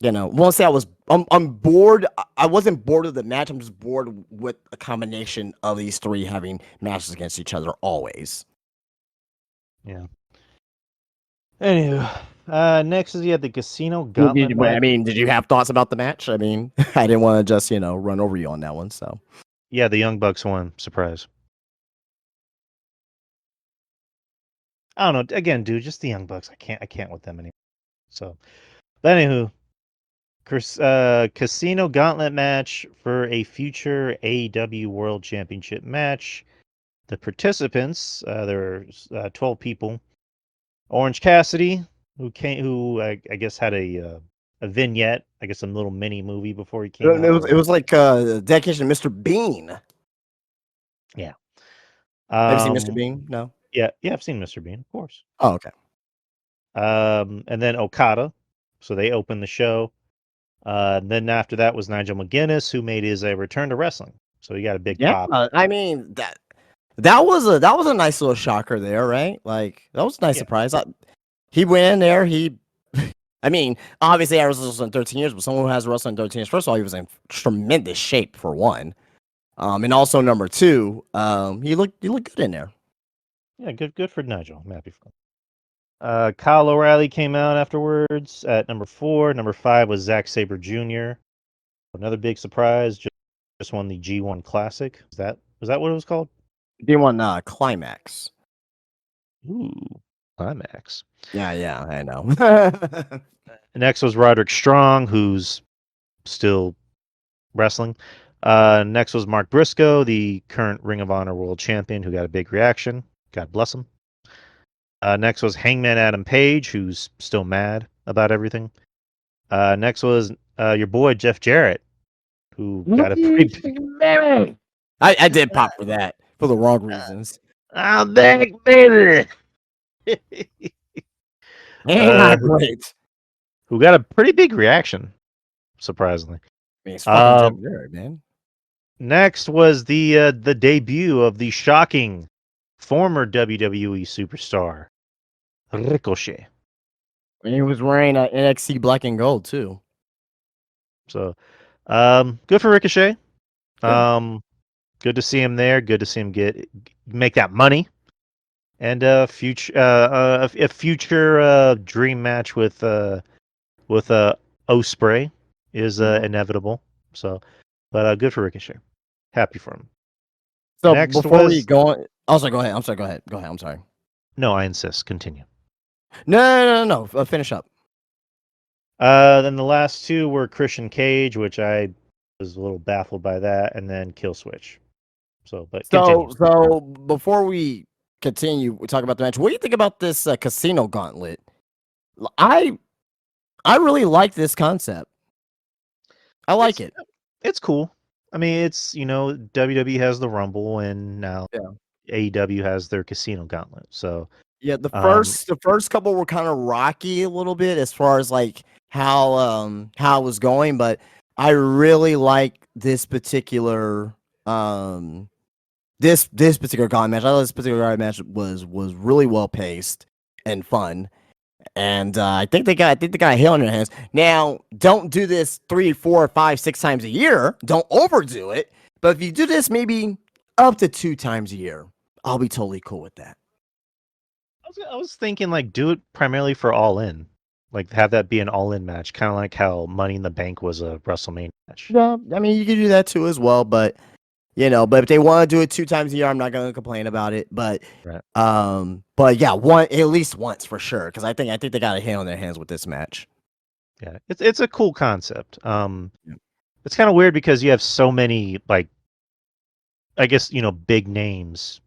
S1: won't say I'm bored. I wasn't bored of the match. I'm just bored with a combination of these three having matches against each other always.
S2: Yeah. Anywho, next is the Casino Gauntlet match.
S1: I mean, did you have thoughts about the match? I mean, I didn't want to just run over you on that one. So
S2: Yeah, the Young Bucks won. Surprise. I don't know. Again, dude, just the Young Bucks. I can't with them anymore. So, but anywho, Casino Gauntlet match for a future AEW World Championship match. The participants, there are 12 people. Orange Cassidy, who I guess had a vignette, I guess a little mini movie before he came out.
S1: it was like dedication to Mr. Bean.
S2: Yeah.
S1: Have you seen Mr. Bean? No.
S2: Yeah, I've seen Mr. Bean, of course.
S1: Oh, okay.
S2: And then Okada, so they opened the show. Then after that was Nigel McGuinness, who made his return to wrestling. So he got a big pop.
S1: I mean that was a nice little shocker there, right? Like that was a nice surprise. He went in there. I mean, obviously I was wrestling 13 years, but someone who has wrestled in 13 years, first of all, he was in tremendous shape for one. And also number two, he looked good in there.
S2: Yeah, good for Nigel. I'm happy for him. Kyle O'Reilly came out afterwards at number 4. Number 5 was Zack Sabre Jr. Another big surprise. Just won the G1 Classic. Was that what it was called?
S1: G1 Climax.
S2: Ooh, Climax.
S1: Yeah, I know.
S2: Next was Roderick Strong, who's still wrestling. Next was Mark Briscoe, the current Ring of Honor World Champion, who got a big reaction. God bless him. Next was Hangman Adam Page, who's still mad about everything. Next was your boy Jeff Jarrett, who got a pretty big...
S1: I did pop for that for the wrong reasons.
S2: I'm back, baby.
S1: Great.
S2: Who got a pretty big reaction, surprisingly.
S1: I mean, it's fucking Jeff Jarrett, man.
S2: Next was the debut of the shocking former WWE superstar, Ricochet.
S1: And he was wearing NXT black and gold too.
S2: So, good for Ricochet. Good to see him there. Good to see him get make that money, and a future dream match with Osprey is inevitable. So, but good for Ricochet. Happy for him.
S1: So
S2: Next
S1: before we
S2: was
S1: go on, oh, sorry, go ahead. I'm sorry. Go ahead. Go ahead. I'm sorry.
S2: no, I insist. Continue.
S1: No. Finish up.
S2: Then the last two were Christian Cage, which I was a little baffled by that, and then Kill Switch. So, but continue.
S1: So before we continue, we talk about the match. What do you think about this casino gauntlet? I I really like this concept. I like
S2: It's
S1: it.
S2: it's cool. I mean, it's WWE has the Rumble, and now
S1: Yeah.
S2: AEW has their Casino Gauntlet. So,
S1: Yeah, the
S2: um,
S1: first couple were kind of rocky a little bit as far as like how it was going, but I really like this particular this particular gauntlet match. I thought this particular gauntlet match was really well paced and fun. And I think they got a hell in their hands. Now, don't do this 3, 4, 5, 6 times a year. Don't overdo it. But if you do this maybe up to 2 times a year, I'll be totally cool with that.
S2: I was thinking like do it primarily for All In, like have that be an All In match, kind of like how Money in the Bank was a WrestleMania match.
S1: Yeah, I mean you can do that too as well, but but if they want to do it 2 times a year, I'm not gonna complain about it.
S2: Right.
S1: But yeah, one at least once for sure, because I think they got a hell in their hands with this match.
S2: Yeah, it's a cool concept.
S1: Yeah.
S2: It's kind of weird because you have so many like I guess big names,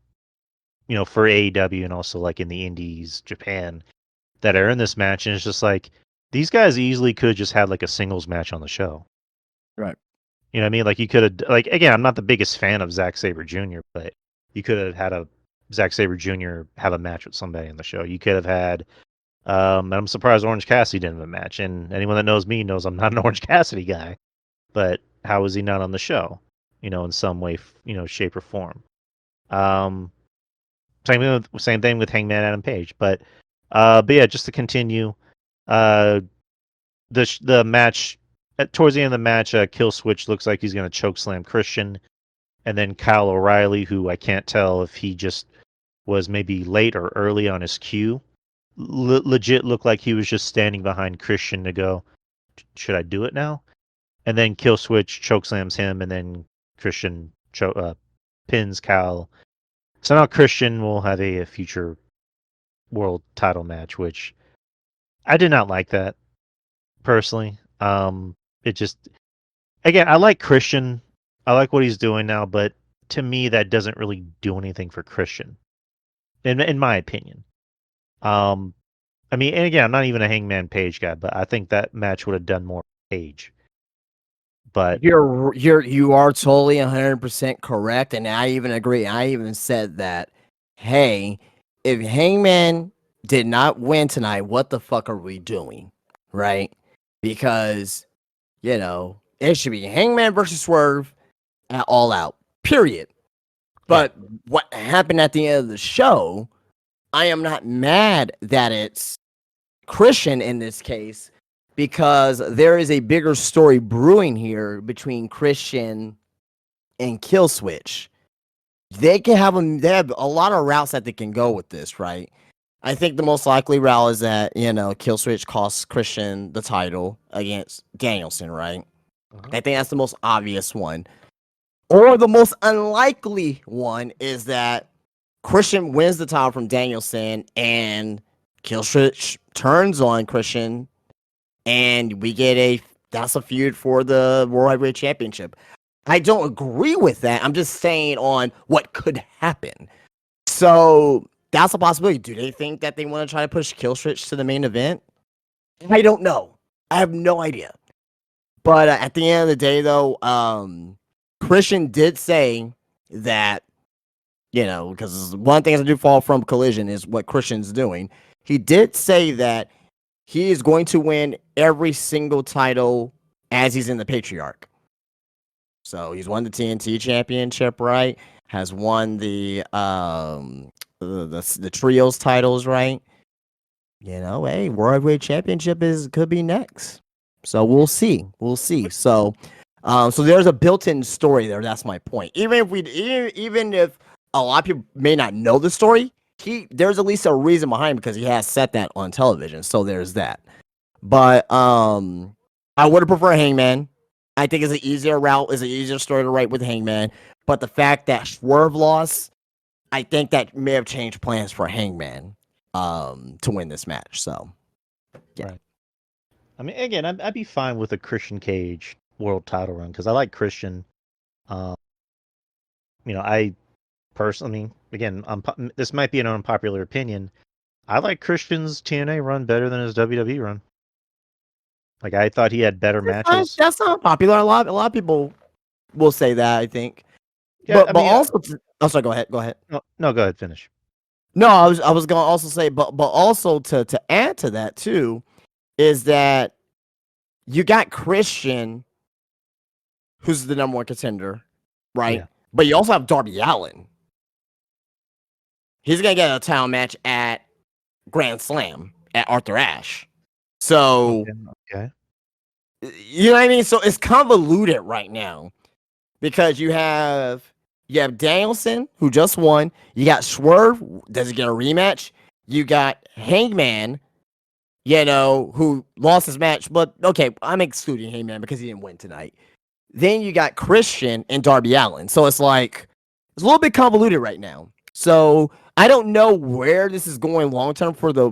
S2: for AEW and also like in the Indies, Japan that are in this match, and it's just like these guys easily could have just had like a singles match on the show.
S1: Right.
S2: You know what I mean? Like you could have like again, I'm not the biggest fan of Zack Sabre Jr., but you could have had a Zack Sabre Jr. have a match with somebody in the show. You could have had and I'm surprised Orange Cassidy didn't have a match. And anyone that knows me knows I'm not an Orange Cassidy guy. But how is he not on the show? In some way, shape or form. Um, same thing with Hangman Adam Page. But yeah, just to continue, uh, the match towards the end of the match, Kill Switch looks like he's going to choke slam Christian, and then Kyle O'Reilly, who I can't tell if he just was maybe late or early on his cue, legit looked like he was just standing behind Christian to go, should I do it now? And then Kill Switch chokeslams him, and then Christian pins Kyle. So now Christian will have a future world title match, which I did not like that personally. It just again, I like Christian. I like what he's doing now, but to me, that doesn't really do anything for Christian, in my opinion. Um, I mean, and again, I'm not even a Hangman Page guy, but I think that match would have done more for Page. But
S1: You are totally 100% correct, and I even agree. I even said that, hey, if Hangman did not win tonight, what the fuck are we doing, right? Because it should be Hangman versus Swerve at All Out, period. But what happened at the end of the show, I am not mad that it's Christian in this case, because there is a bigger story brewing here between Christian and Killswitch. They have a lot of routes that they can go with this, right? I think the most likely route is that, Killswitch costs Christian the title against Danielson, right? I think that's the most obvious one. Or the most unlikely one is that Christian wins the title from Danielson and Killswitch turns on Christian, and we get that's a feud for the World Heavyweight Championship. I don't agree with that. I'm just saying on what could happen. So that's a possibility. Do they think that they want to try to push Killswitch to the main event? I don't know. I have no idea. But at the end of the day, though, Christian did say that, because one thing I do fall from Collision is what Christian's doing. He did say that he is going to win every single title as he's in the Patriarch. So he's won the TNT Championship, right? Has won the trios titles, right? Hey, World Heavyweight Championship could be next. So we'll see. We'll see. So there's a built-in story there. That's my point. Even if a lot of people may not know the story. There's at least a reason behind it because he has said that on television. So there's that. But I would have preferred Hangman. I think it's an easier route, is an easier story to write with Hangman. But the fact that Swerve lost, I think that may have changed plans for Hangman to win this match. So yeah.
S2: Right. I mean, again, I'd be fine with a Christian Cage world title run because I like Christian. Um, I personally, again, this might be an unpopular opinion. I like Christian's TNA run better than his WWE run. Like I thought he had better matches.
S1: That's not popular. A lot of people will say that, I think.
S2: Yeah, I
S1: But
S2: mean,
S1: also, oh, sorry, go ahead. Go ahead.
S2: no, go ahead, finish.
S1: No, I was gonna also say, but also to add to that too, is that you got Christian, who's the number one contender, right?
S2: Yeah.
S1: But you also have Darby Allin. He's gonna get a title match at Grand Slam at Arthur Ashe. So
S2: Okay.
S1: you know what I mean? So it's convoluted right now because you have Danielson, who just won. You got Swerve. Does he get a rematch? You got Hangman, who lost his match. But okay, I'm excluding Hangman because he didn't win tonight. Then you got Christian and Darby Allin. So it's like it's a little bit convoluted right now. So I don't know where this is going long term for the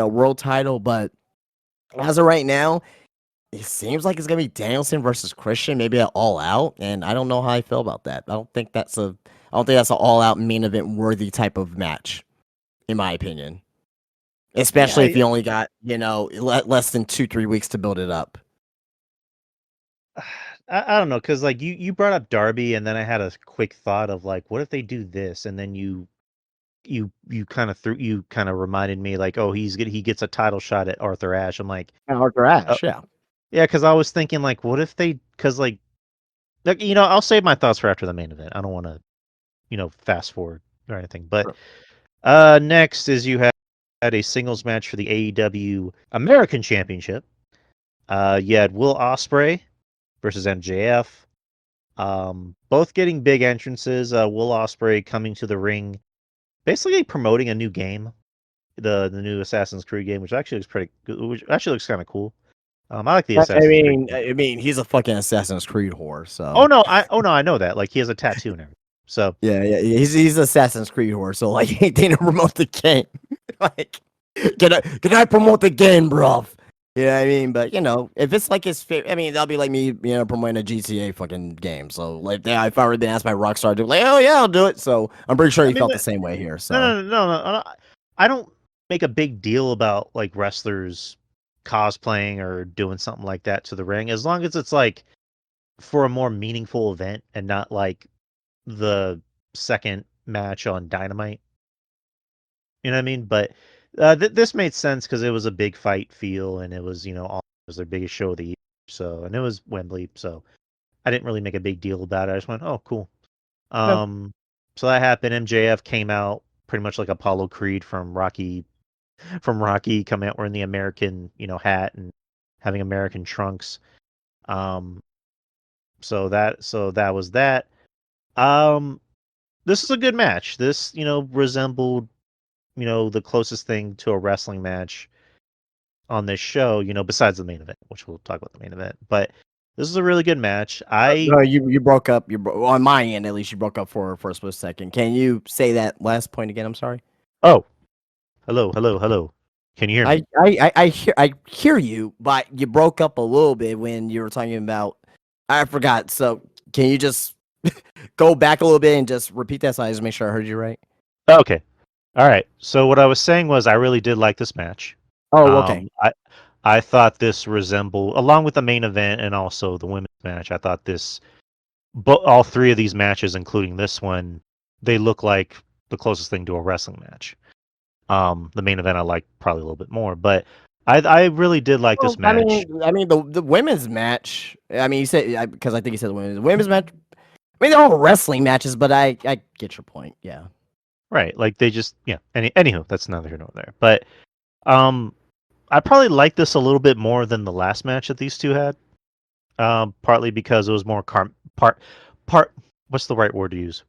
S1: world title, but as of right now, it seems like it's gonna be Danielson versus Christian, maybe at All Out, and I don't know how I feel about that. I don't think that's an All Out main event worthy type of match, in my opinion. Especially if you only got less than 2-3 weeks to build it up.
S2: I don't know, because like you brought up Darby, and then I had a quick thought of like, what if they do this, and then you kind of reminded me like, oh, he gets a title shot at Arthur Ashe. I'm like,
S1: Arthur Ashe, yeah.
S2: Yeah, because I was thinking like, what if they? Because like, I'll save my thoughts for after the main event. I don't want to, fast forward or anything. But next is you had a singles match for the AEW American Championship. You had Will Ospreay versus MJF. Both getting big entrances. Will Ospreay coming to the ring, basically promoting a new game, the new Assassin's Creed game, which actually looks pretty good. Which actually looks kind of cool. I like the Assassin's Creed.
S1: I mean, he's a fucking Assassin's Creed whore. So.
S2: Oh no, I know that. Like he has a tattoo and everything. So
S1: yeah. He's Assassin's Creed whore. So like, he didn't promote the game. Like, can I promote the game, bro? You know what I mean? But if it's like his favorite, I mean, that'll be like me, promoting a GTA fucking game. So like, if I were been asked by Rockstar to do, like, oh yeah, I'll do it. So I'm pretty sure he felt the same way here. So
S2: no. I don't make a big deal about like wrestlers cosplaying or doing something like that to the ring, as long as it's like for a more meaningful event and not like the second match on Dynamite. You know what I mean? But this made sense because it was a big fight feel, and it was it was their biggest show of the year. So, and it was Wembley, so I didn't really make a big deal about it. I just went, oh, cool. So that happened. MJF came out pretty much like Apollo Creed from Rocky, coming out wearing the American hat and having American trunks. So that was that. This is a good match. This resembled the closest thing to a wrestling match on this show, besides the main event, which we'll talk about the main event. But this is a really good match.
S1: No, you broke up. On my end, at least, you broke up for a split second. Can you say that last point again? I'm sorry.
S2: Oh, hello. Can you hear me?
S1: I hear you, but you broke up a little bit when you were talking about. I forgot. So can you just go back a little bit and just repeat that so I just make sure I heard you right?
S2: Okay. All right. So what I was saying was I really did like this match.
S1: Oh, okay.
S2: I thought this resembled, along with the main event and also the women's match, I thought all three of these matches, including this one, they look like the closest thing to a wrestling match. The main event I like probably a little bit more, but I really did like this match.
S1: I mean the women's match. I mean, you said because I think you said the women's match. I mean, they're all wrestling matches, but I get your point. Yeah.
S2: Right. Like they just Anywho, that's neither here nor there. But I probably like this a little bit more than the last match that these two had. Partly because it was more part. What's the right word to use?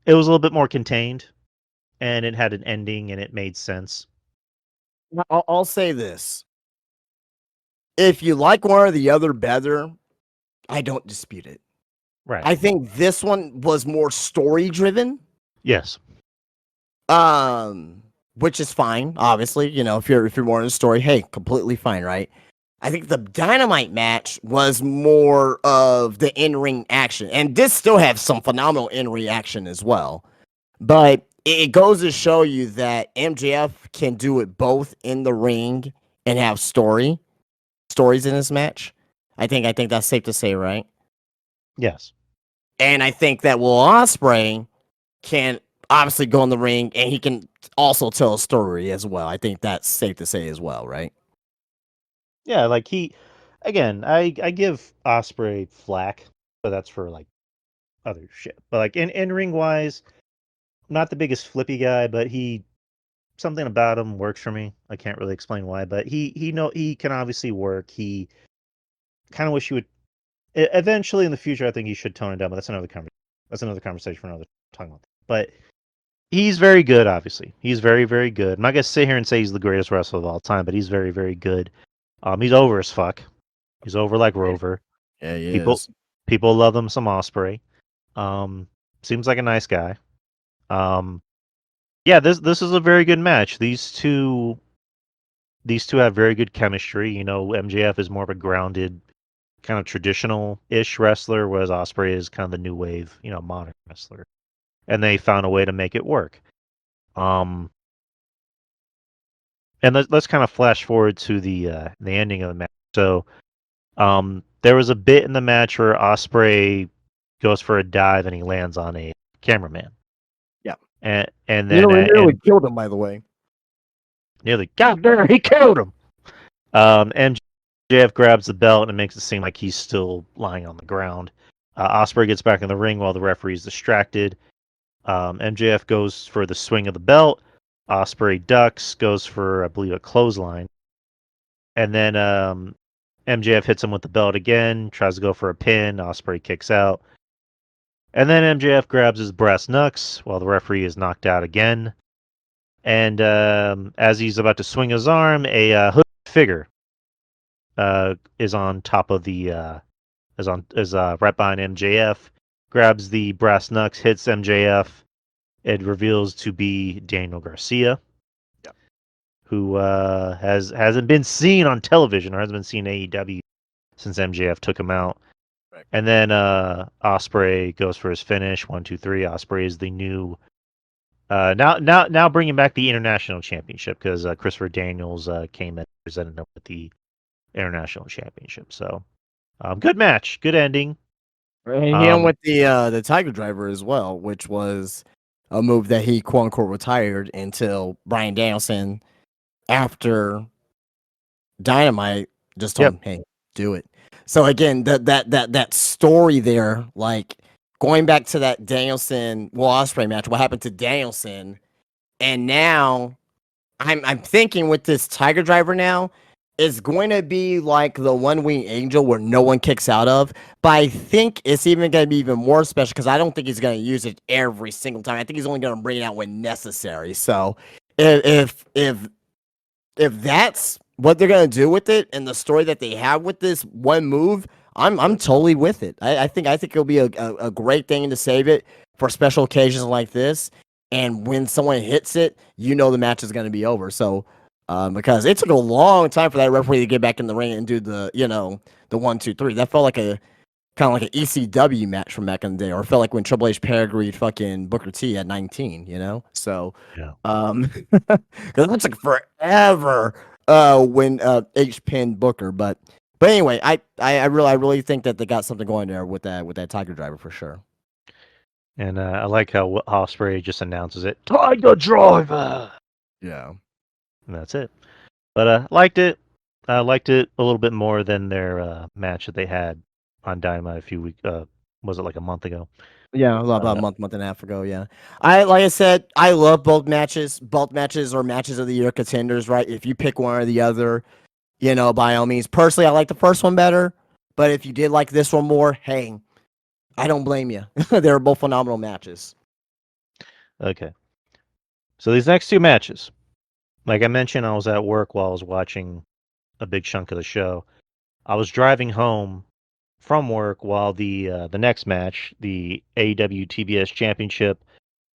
S2: it was a little bit more contained, and it had an ending, and it made sense.
S1: I'll say this: if you like one or the other better, I don't dispute it.
S2: Right.
S1: I think this one was more story driven,
S2: Yes.
S1: which is fine. Obviously, if you're more in the story, hey, completely fine, right? I think the Dynamite match was more of the in-ring action, and this still has some phenomenal in-ring action as well. But it goes to show you that MJF can do it both in the ring and have stories in his match. I think that's safe to say, right?
S2: Yes.
S1: And I think that Will Ospreay can obviously go in the ring and he can also tell a story as well. I think that's safe to say as well, right?
S2: Yeah, like again, I give Osprey flack, but that's for like other shit. But like in ring wise, I'm not the biggest flippy guy, but something about him works for me. I can't really explain why, but he can obviously work. He kind of wish he would eventually in the future. I think he should tone it down, but that's another conversation for another time. But he's very good. Obviously, he's very very good. I'm not gonna sit here and say he's the greatest wrestler of all time, but he's very very good. He's over as fuck. He's over like Rover.
S1: Yeah, he
S2: People
S1: is.
S2: people love him some Osprey. Um, seems like a nice guy. Um, yeah, this is a very good match. These two have very good chemistry. MJF is more of a grounded, kind of traditional-ish wrestler, whereas Osprey is kind of the new wave, modern wrestler. And they found a way to make it work. Um, and let's kind of flash forward to the ending of the match. So, there was a bit in the match where Osprey goes for a dive and he lands on a cameraman.
S1: Yeah.
S2: And then
S1: He nearly
S2: and
S1: killed him, by the way.
S2: nearly, God damn, he killed him. MJF grabs the belt and it makes it seem like he's still lying on the ground. Osprey gets back in the ring while the referee is distracted. MJF goes for the swing of the belt. Osprey ducks, goes for, I believe, a clothesline. And then MJF hits him with the belt again, tries to go for a pin. Osprey kicks out. And then MJF grabs his brass knucks while the referee is knocked out again. And as he's about to swing his arm, a hooded figure is on top of the is right behind MJF, grabs the brass knucks, hits MJF. It reveals to be Daniel Garcia,
S1: Yeah.
S2: who hasn't been seen on television or hasn't been seen in AEW since MJF took him out.
S1: Right.
S2: And then Osprey goes for his finish. 1, 2, 3. Osprey is the new now bringing back the international championship because Christopher Daniels came and presented him with the international championship. So good match, good ending.
S1: And he went
S2: Um,
S1: with the Tiger Driver as well, which was a move that he quote unquote retired until Brian Danielson after Dynamite just told
S2: yep,
S1: him, "Hey, do it." So again, that story there, like going back to that Danielson Will Ospreay match, what happened to Danielson, and now I'm thinking with this Tiger Driver now, it's going to be like the One Wing Angel where no one kicks out of. But I think it's even going to be even more special because I don't think he's going to use it every single time. I think he's only going to bring it out when necessary. So if that's what they're gonna do with it and the story that they have with this one move, I'm totally with it. I think it'll be a great thing to save it for special occasions like this. And when someone hits it, the match is gonna be over. So because it took a long time for that referee to get back in the ring and do the 1, 2, 3. That felt like a kind of like an ECW match from back in the day, or it felt like when Triple H pedigreed fucking Booker T at 19. So,
S2: yeah,
S1: because that took forever when H pinned Booker, but anyway, I really think that they got something going there with that Tiger Driver for sure.
S2: and I like how Osprey just announces it, Tiger Driver,
S1: Yeah.
S2: and that's it. But liked it. I liked it a little bit more than their match that they had on Dynamite a few weeks. Was it like a month ago?
S1: Yeah, about a
S2: Uh,
S1: month and a half ago. Yeah, like I said, I love both matches. Both matches are matches of the year contenders, right? If you pick one or the other, by all means. Personally, I like the first one better, but if you did like this one more, hey, I don't blame you. They were both phenomenal matches.
S2: Okay. So these next two matches, like I mentioned, I was at work while I was watching a big chunk of the show. I was driving home from work while the next match, the AEW TBS Championship,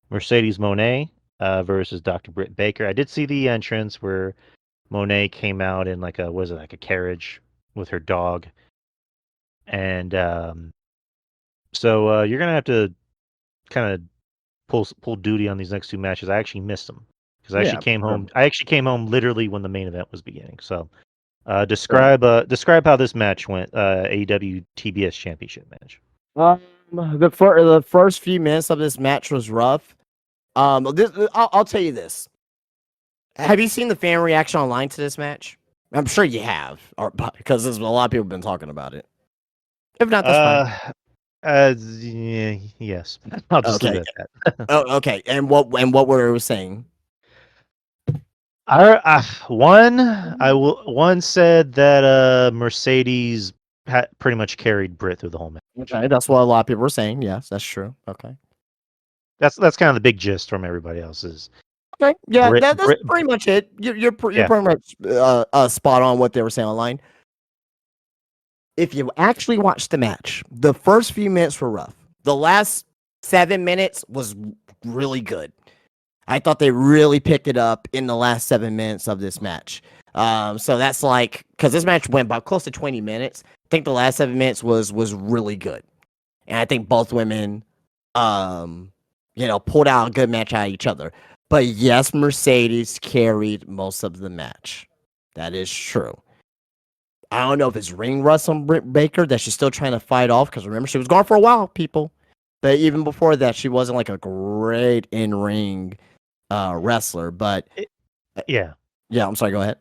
S2: Mercedes Moné versus Dr. Britt Baker. I did see the entrance where Monet came out in like like a carriage with her dog, and so you're gonna have to kind of pull duty on these next two matches. I actually missed them because I actually
S1: Yeah,
S2: came
S1: sure.
S2: home. I actually came home literally when the main event was beginning. So
S1: Sure.
S2: describe how this match went. AEW TBS Championship match.
S1: The first few minutes of this match was rough. I'll tell you this. Have you seen the fan reaction online to this match? I'm sure you have, or because a lot of people have been talking about it. If not, that's fine.
S2: Yes, I'll just leave
S1: Okay.
S2: it at that.
S1: Oh, okay. And what were we saying?
S2: One said that Mercedes pretty much carried Britt through the whole match.
S1: Okay, that's what a lot of people were saying. Yes, that's true. Okay.
S2: That's kind of the big gist from everybody else's.
S1: Okay. Yeah,
S2: Britt,
S1: that's
S2: Britt,
S1: pretty much it. You're
S2: yeah.
S1: pretty much spot on what they were saying online. If you actually watch the match, the first few minutes were rough. The last 7 minutes was really good. I thought they really picked it up in the last 7 minutes of this match. So that's like because this match went about close to 20 minutes. I think the last 7 minutes was really good, and I think both women, pulled out a good match out of each other. But yes, Mercedes carried most of the match. That is true. I don't know if it's ring rust on Britt Baker that she's still trying to fight off because remember she was gone for a while, people. But even before that, she wasn't like a great in ring wrestler. But
S2: Yeah.
S1: yeah, I'm sorry. Go ahead.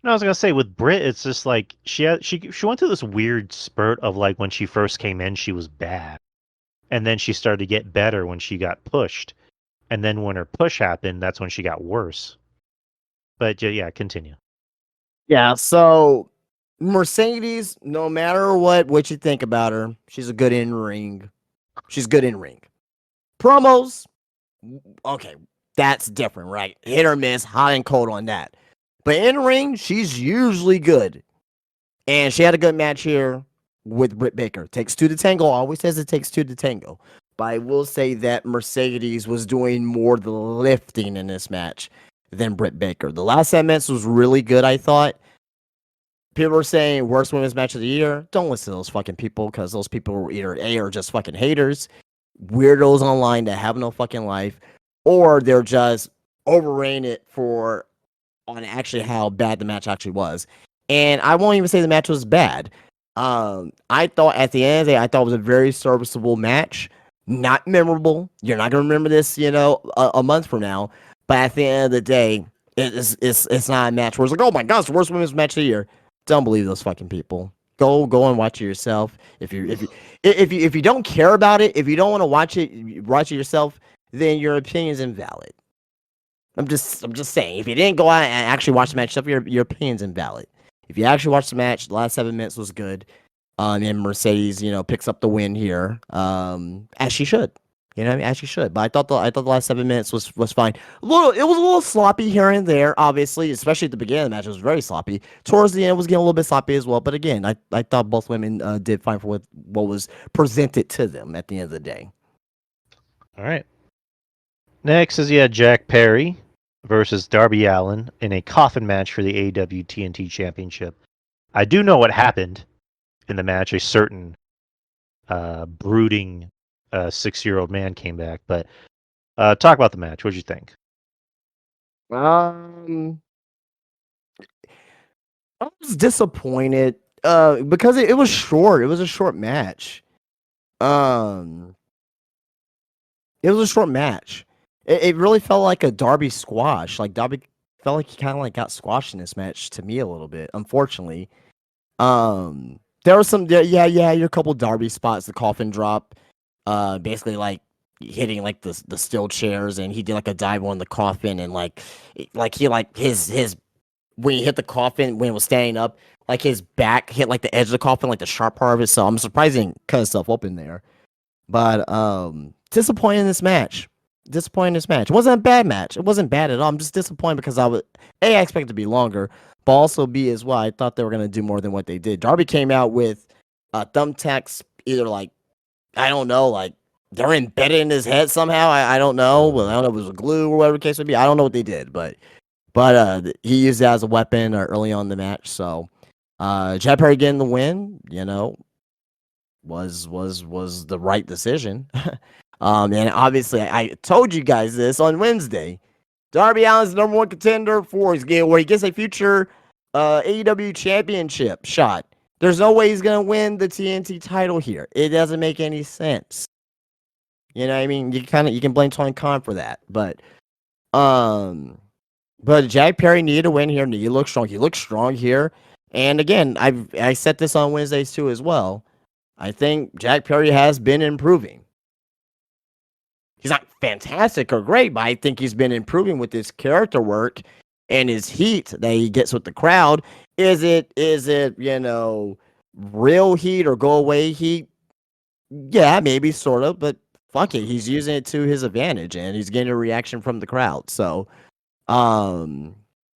S2: No, I was gonna say with Britt, it's just like she went through this weird spurt of like when she first came in, she was bad, and then she started to get better when she got pushed, and then when her push happened, that's when she got worse. But yeah, continue.
S1: Yeah. So Mercedes, no matter what you think about her, she's a good in ring. She's good in ring. Promos, okay, that's different, right? Hit or miss, hot and cold on that. But in ring, she's usually good. And she had a good match here with Britt Baker. Takes two to tango. Always says it takes two to tango. But I will say that Mercedes was doing more the lifting in this match than Britt Baker. The last 10 minutes was really good, I thought. People are saying worst women's match of the year. Don't listen to those fucking people because those people are either A are just fucking haters, weirdos online that have no fucking life, or they're just overrating it for on actually how bad the match actually was. And I won't even say the match was bad. I thought at the end of the day, I thought it was a very serviceable match. Not memorable. You're not gonna remember this, a month from now. But at the end of the day, it's not a match where it's like, oh my gosh, the worst women's match of the year. Don't believe those fucking people. Go and watch it yourself. If you don't care about it, if you don't want to watch it yourself, then your opinion is invalid. I'm just saying. If you didn't go out and actually watch the match yourself, your opinion's invalid. If you actually watched the match, the last 7 minutes was good. And Mercedes, picks up the win here. As she should. You know what I mean? As she should. But I thought the last 7 minutes was fine. It was a little sloppy here and there, obviously, especially at the beginning of the match. It was very sloppy. Towards the end, it was getting a little bit sloppy as well. But again, I thought both women did fine for what was presented to them at the end of the day.
S2: All right. Next is Jack Perry versus Darby Allin in a coffin match for the AEW TNT Championship. I do know what happened in the match. A certain brooding 6-year-old man came back. But talk about the match. What'd you think?
S1: I was disappointed because it was short. It was a short match. Um, it was a short match. It really felt like a Darby squash. Like Darby felt like he kind of like got squashed in this match to me a little bit. Unfortunately, there was some your couple Darby spots. The coffin drop, basically like hitting like the steel chairs, and he did like a dive on the coffin, and he like his when he hit the coffin when it was standing up, like his back hit like the edge of the coffin, like the sharp part of it. So I'm surprised he didn't cut himself open there. But disappointed in this match. disappointed in this match. It wasn't a bad match. It wasn't bad at all. I'm just disappointed because I expected it to be longer, but also B as well. I thought they were gonna do more than what they did. Darby came out with thumbtacks, either like I don't know, like they're embedded in his head somehow. I don't know. Well, I don't know if it was a glue or whatever the case would be. I don't know what they did, but he used that as a weapon early on in the match. So Jack Perry getting the win, was the right decision. And obviously I told you guys this on Wednesday. Darby Allin's the number one contender for where he gets a future AEW championship shot. There's no way he's gonna win the TNT title here. It doesn't make any sense. You know what I mean? You can blame Tony Khan for that. But Jack Perry needed to win here, and he looked strong. He looked strong here. And again, I said this on Wednesdays too as well. I think Jack Perry has been improving. He's not fantastic or great, but I think he's been improving with his character work and his heat that he gets with the crowd. Is it real heat or go away heat? Yeah, maybe sort of, but fuck it, he's using it to his advantage and he's getting a reaction from the crowd. So,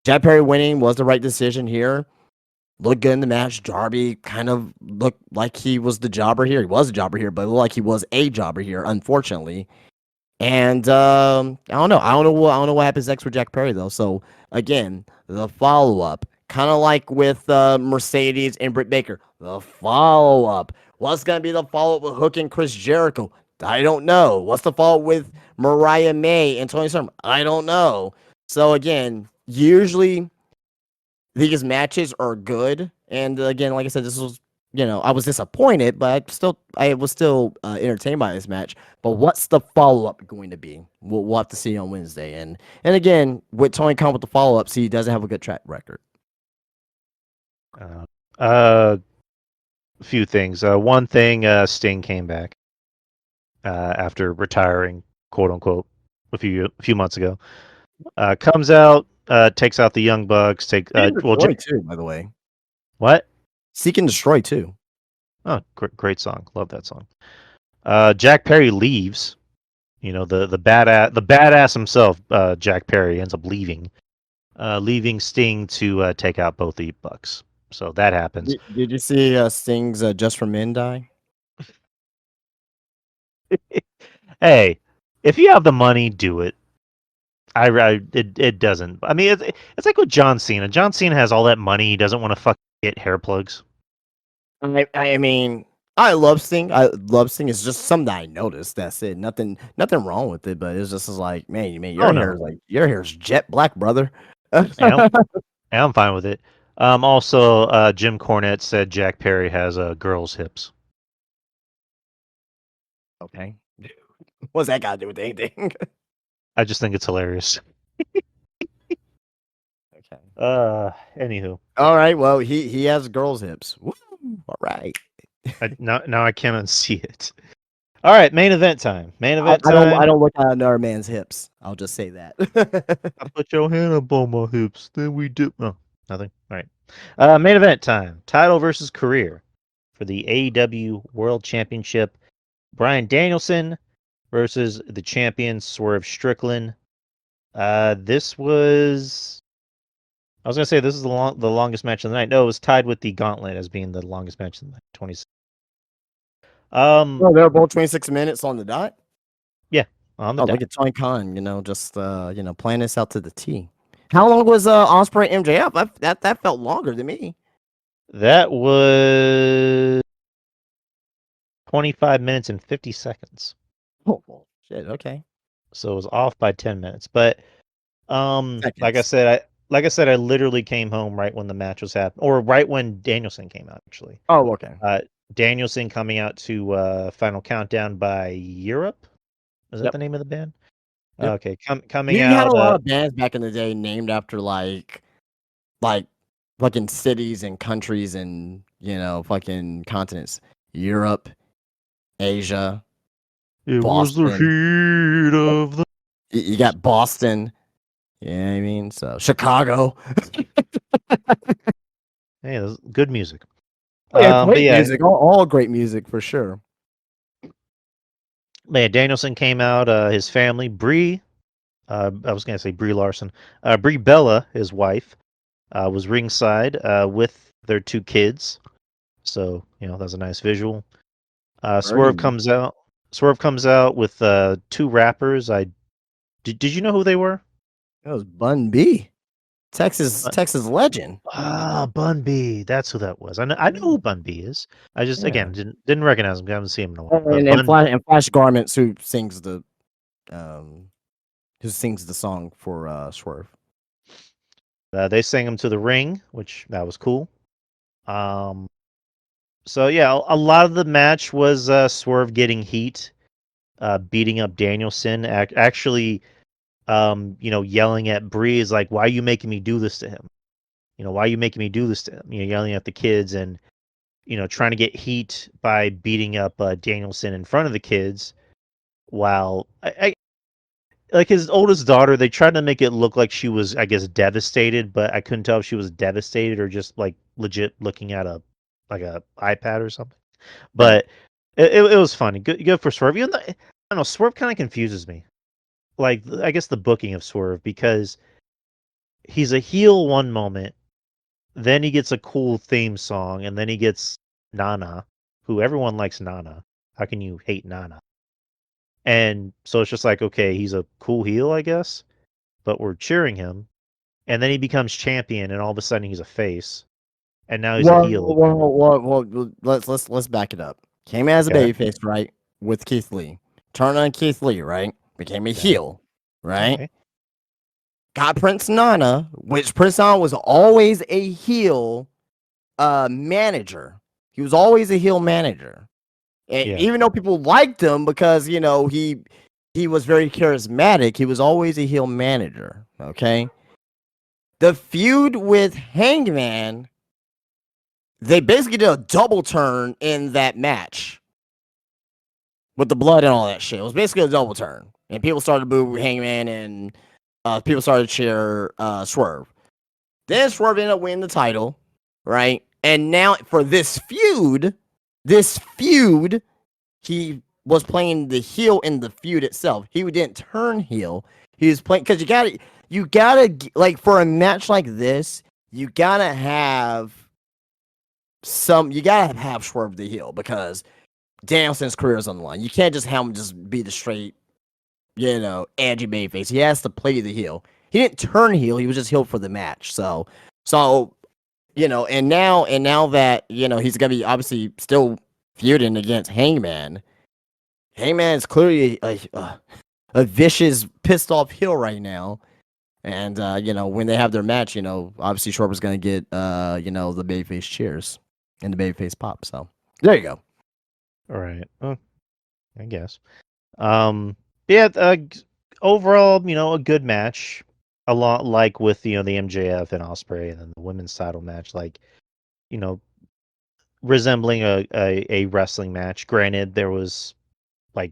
S1: Jack Perry winning was the right decision here. Looked good in the match. Darby kind of looked like he was the jobber here. He was a jobber here, but it looked like he was a jobber here, unfortunately. And I don't know. I don't know what happens next for Jack Perry though. So again, the follow up, kind of like with Mercedes and Britt Baker. The follow up. What's gonna be the follow up with Hook and Chris Jericho? I don't know. What's the follow up with Mariah May and Tony Storm? I don't know. So again, usually these matches are good. And again, like I said, this was I was disappointed, but I was still entertained by this match. But what's the follow up going to be? We'll have to see on Wednesday. And again, with Tony Khan with the follow ups, he doesn't have a good track record.
S2: A few things. One thing, Sting came back after retiring, quote unquote, a few months ago. Comes out, takes out the Young Bucks.
S1: Destroy too, by the way.
S2: What?
S1: Seek and Destroy too.
S2: Oh, great song. Love that song. Jack Perry leaves. The badass himself, Jack Perry, ends up leaving Sting to take out both the Bucks. So that happens.
S1: Did you see Sting's Just for Men die?
S2: Hey, if you have the money, do it. It doesn't. I mean, it's like with John Cena. John Cena has all that money. He doesn't want to fucking get hair plugs.
S1: I mean, I love Sting. It's just something I noticed. That's it. Nothing wrong with it. But it's just like, man, your hair's jet black, brother.
S2: I'm fine with it. Also, Jim Cornette said Jack Perry has girl's hips.
S1: Okay. What's that got to do with anything?
S2: I just think it's hilarious.
S1: Okay.
S2: Anywho.
S1: All right. Well, he has girl's hips. Woo! All right.
S2: Now I can't unsee it. All right, main event time. Main event time.
S1: I don't look at another man's hips. I'll just say that.
S2: I put your hand up on my hips, then we do. Oh, nothing. All right. Main event time. Title versus career for the AEW World Championship. Bryan Danielson versus the champion Swerve Strickland. This was. I was gonna say this is the longest match of the night. No, it was tied with the Gauntlet as being the longest match of the night. 26.
S1: Oh, they're both 26 minutes on the dot.
S2: Yeah, on the dot.
S1: Look at Tony Khan. Just playing this out to the T. How long was Ospreay MJF? That felt longer to me.
S2: That was 25 minutes and 50 seconds.
S1: Oh shit. Okay.
S2: So it was off by 10 minutes, but like I said, I literally came home right when the match was happening, or right when Danielson came out, actually.
S1: Oh, okay.
S2: Danielson coming out to Final Countdown by Europe. Is that the name of the band? Yep. Okay, coming out.
S1: You had a lot of bands back in the day named after like fucking cities and countries and fucking continents. Europe, Asia.
S2: It
S1: Boston.
S2: was the heat of the.
S1: You got Boston. Yeah, I mean, so Chicago.
S2: Hey, that's good music.
S1: Great music. All great music for sure.
S2: Man, Danielson came out. His family, Brie. I was gonna say Brie Larson. Brie Bella, his wife, was ringside with their two kids. So that's a nice visual. Swerve
S1: Birdie.
S2: comes out. Swerve comes out with two rappers. Did you know who they were?
S1: That was Bun B, Texas legend.
S2: Bun B. That's who that was. I know who Bun B is. I just
S1: Yeah.
S2: again didn't recognize him. I haven't seen him in a while. But
S1: And Flash Garments um who sings the song for Swerve.
S2: They sang him to the ring, which that was cool. Um, so yeah, a lot of the match was Swerve getting heat, beating up Danielson. Actually, yelling at Bree is like, "Why are you making me do this to him? Why are you making me do this to him?" Yelling at the kids and trying to get heat by beating up Danielson in front of the kids. While I like his oldest daughter, they tried to make it look like she was, I guess, devastated, but I couldn't tell if she was devastated or just like legit looking at a iPad or something.
S1: Right.
S2: But it was funny. Good for Swerve. Even though, I don't know, Swerve kind of confuses me. Like I guess the booking of Swerve because he's a heel one moment, then he gets a cool theme song, and then he gets Nana, who everyone likes Nana. How can you hate Nana? And so it's just like, okay, he's a cool heel, I guess, but we're cheering him. And then he becomes champion, and all of a sudden he's a face, and now he's a heel again.
S1: Well, let's back it up. Came as a
S2: Okay.
S1: babyface, right? With Keith Lee. Turned on Keith Lee, right? Became a
S2: Okay.
S1: heel, right?
S2: Okay.
S1: Got Prince Nana, which Prince Nana was always a heel manager. He was always a heel manager. And
S2: Yeah.
S1: even though people liked him because, he was very charismatic, he was always a heel manager. Okay. The feud with Hangman, they basically did a double turn in that match with the blood and all that shit. It was basically a double turn. And people started to boo Hangman and people started to cheer Swerve. Then Swerve ended up winning the title, right? And now for this feud, he was playing the heel in the feud itself. He didn't turn heel. He was playing because you gotta like for a match like this, you gotta have Swerve the heel because Danielson's career is on the line. You can't just have him just be the straight, edgy babyface. He has to play the heel. He didn't turn heel. He was just heel for the match. So and now that he's gonna be obviously still feuding against Hangman. Hangman is clearly a vicious, pissed off heel right now. And when they have their match, obviously Short was gonna get the babyface cheers and the babyface pop. So there you go.
S2: All right. Oh, I guess. Yeah. Overall, a good match. A lot like with the MJF and Osprey, and then the women's title match, like you know, resembling a wrestling match. Granted, there was like,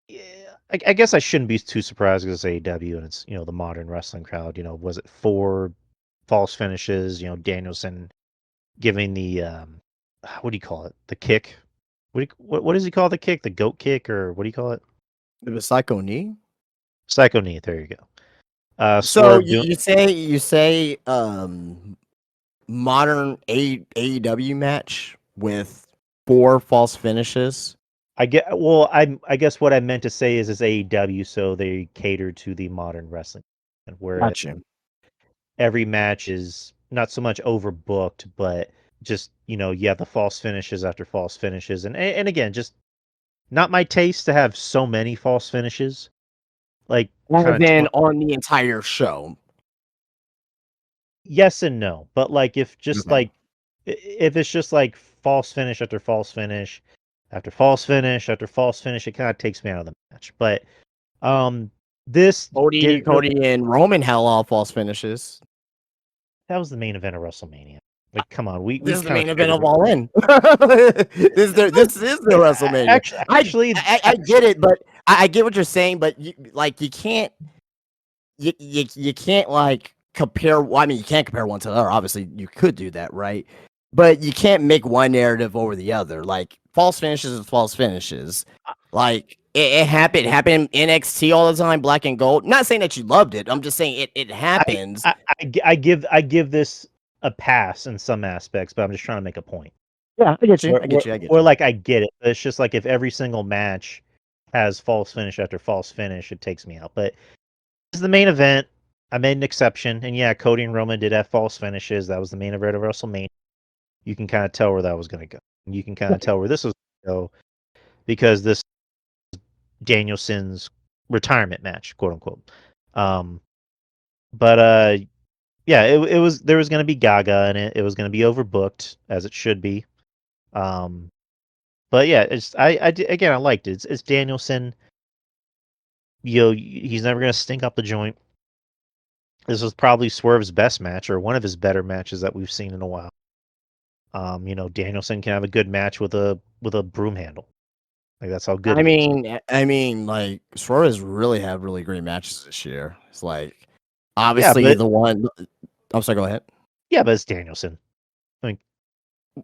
S2: yeah, I guess I shouldn't be too surprised because it's AEW and it's the modern wrestling crowd. Was it 4 false finishes? Danielson giving the what do you call it? The kick. What does he call the kick? The goat kick or what do you call it?
S1: It was Psycho Knee.
S2: Psycho knee. There you go.
S1: So
S2: Swerve doing.
S1: you say modern AEW match with 4 false finishes.
S2: I guess what I meant to say is it's AEW, so they cater to the modern wrestling, and whereas
S1: Gotcha.
S2: every match is not so much overbooked, but just you have the false finishes after false finishes, and again, just not my taste to have so many false finishes, like kind
S1: As
S2: of
S1: in on the entire show.
S2: yes and no, but like
S1: Okay.
S2: if it's just like false finish after false finish after false finish after false finish, it kind of takes me out of the match. But um, this
S1: Cody,
S2: didn't really.
S1: Cody, and Roman had all false finishes.
S2: That was the main event of WrestleMania. Like, come on, we
S1: This is the
S2: kind of
S1: main event
S2: figured
S1: of
S2: it.
S1: All In. This is the WrestleMania.
S2: Actually,
S1: I get it, but I get what you're saying, but you can't you can't like compare. Well, I mean, you can't compare one to the other. Obviously, you could do that, right? But you can't make one narrative over the other. Like false finishes is false finishes. Like it happened in NXT all the time, black and gold. Not saying that you loved it. I'm just saying it
S2: I,
S1: happens.
S2: I give this a pass in some aspects, but I'm just trying to make a point.
S1: Yeah, I get you.
S2: Where,
S1: I
S2: where,
S1: get you. I get
S2: where
S1: you.
S2: like I get it. It's just like if every single match has false finish after false finish, it takes me out. But this is the main event. I made an exception, and yeah, Cody and Roman did have false finishes. That was the main event of WrestleMania. You can kind of tell where that was going to go. You can kind of tell where this was going to go because this Danielson's retirement match, quote unquote. Um, but yeah, it was there was going to be Gaga in it. It was going to be overbooked as it should be. Um, but yeah, again I liked it. It's Danielson. You know, he's never going to stink up the joint. This was probably Swerve's best match or one of his better matches that we've seen in a while. You know, Danielson can have a good match with a broom handle. Like that's how good he is.
S1: Like Swerve has really had really great matches this year. It's like
S2: Yeah,
S1: obviously
S2: but
S1: the one. I'm sorry. Go ahead.
S2: it's Danielson. I mean,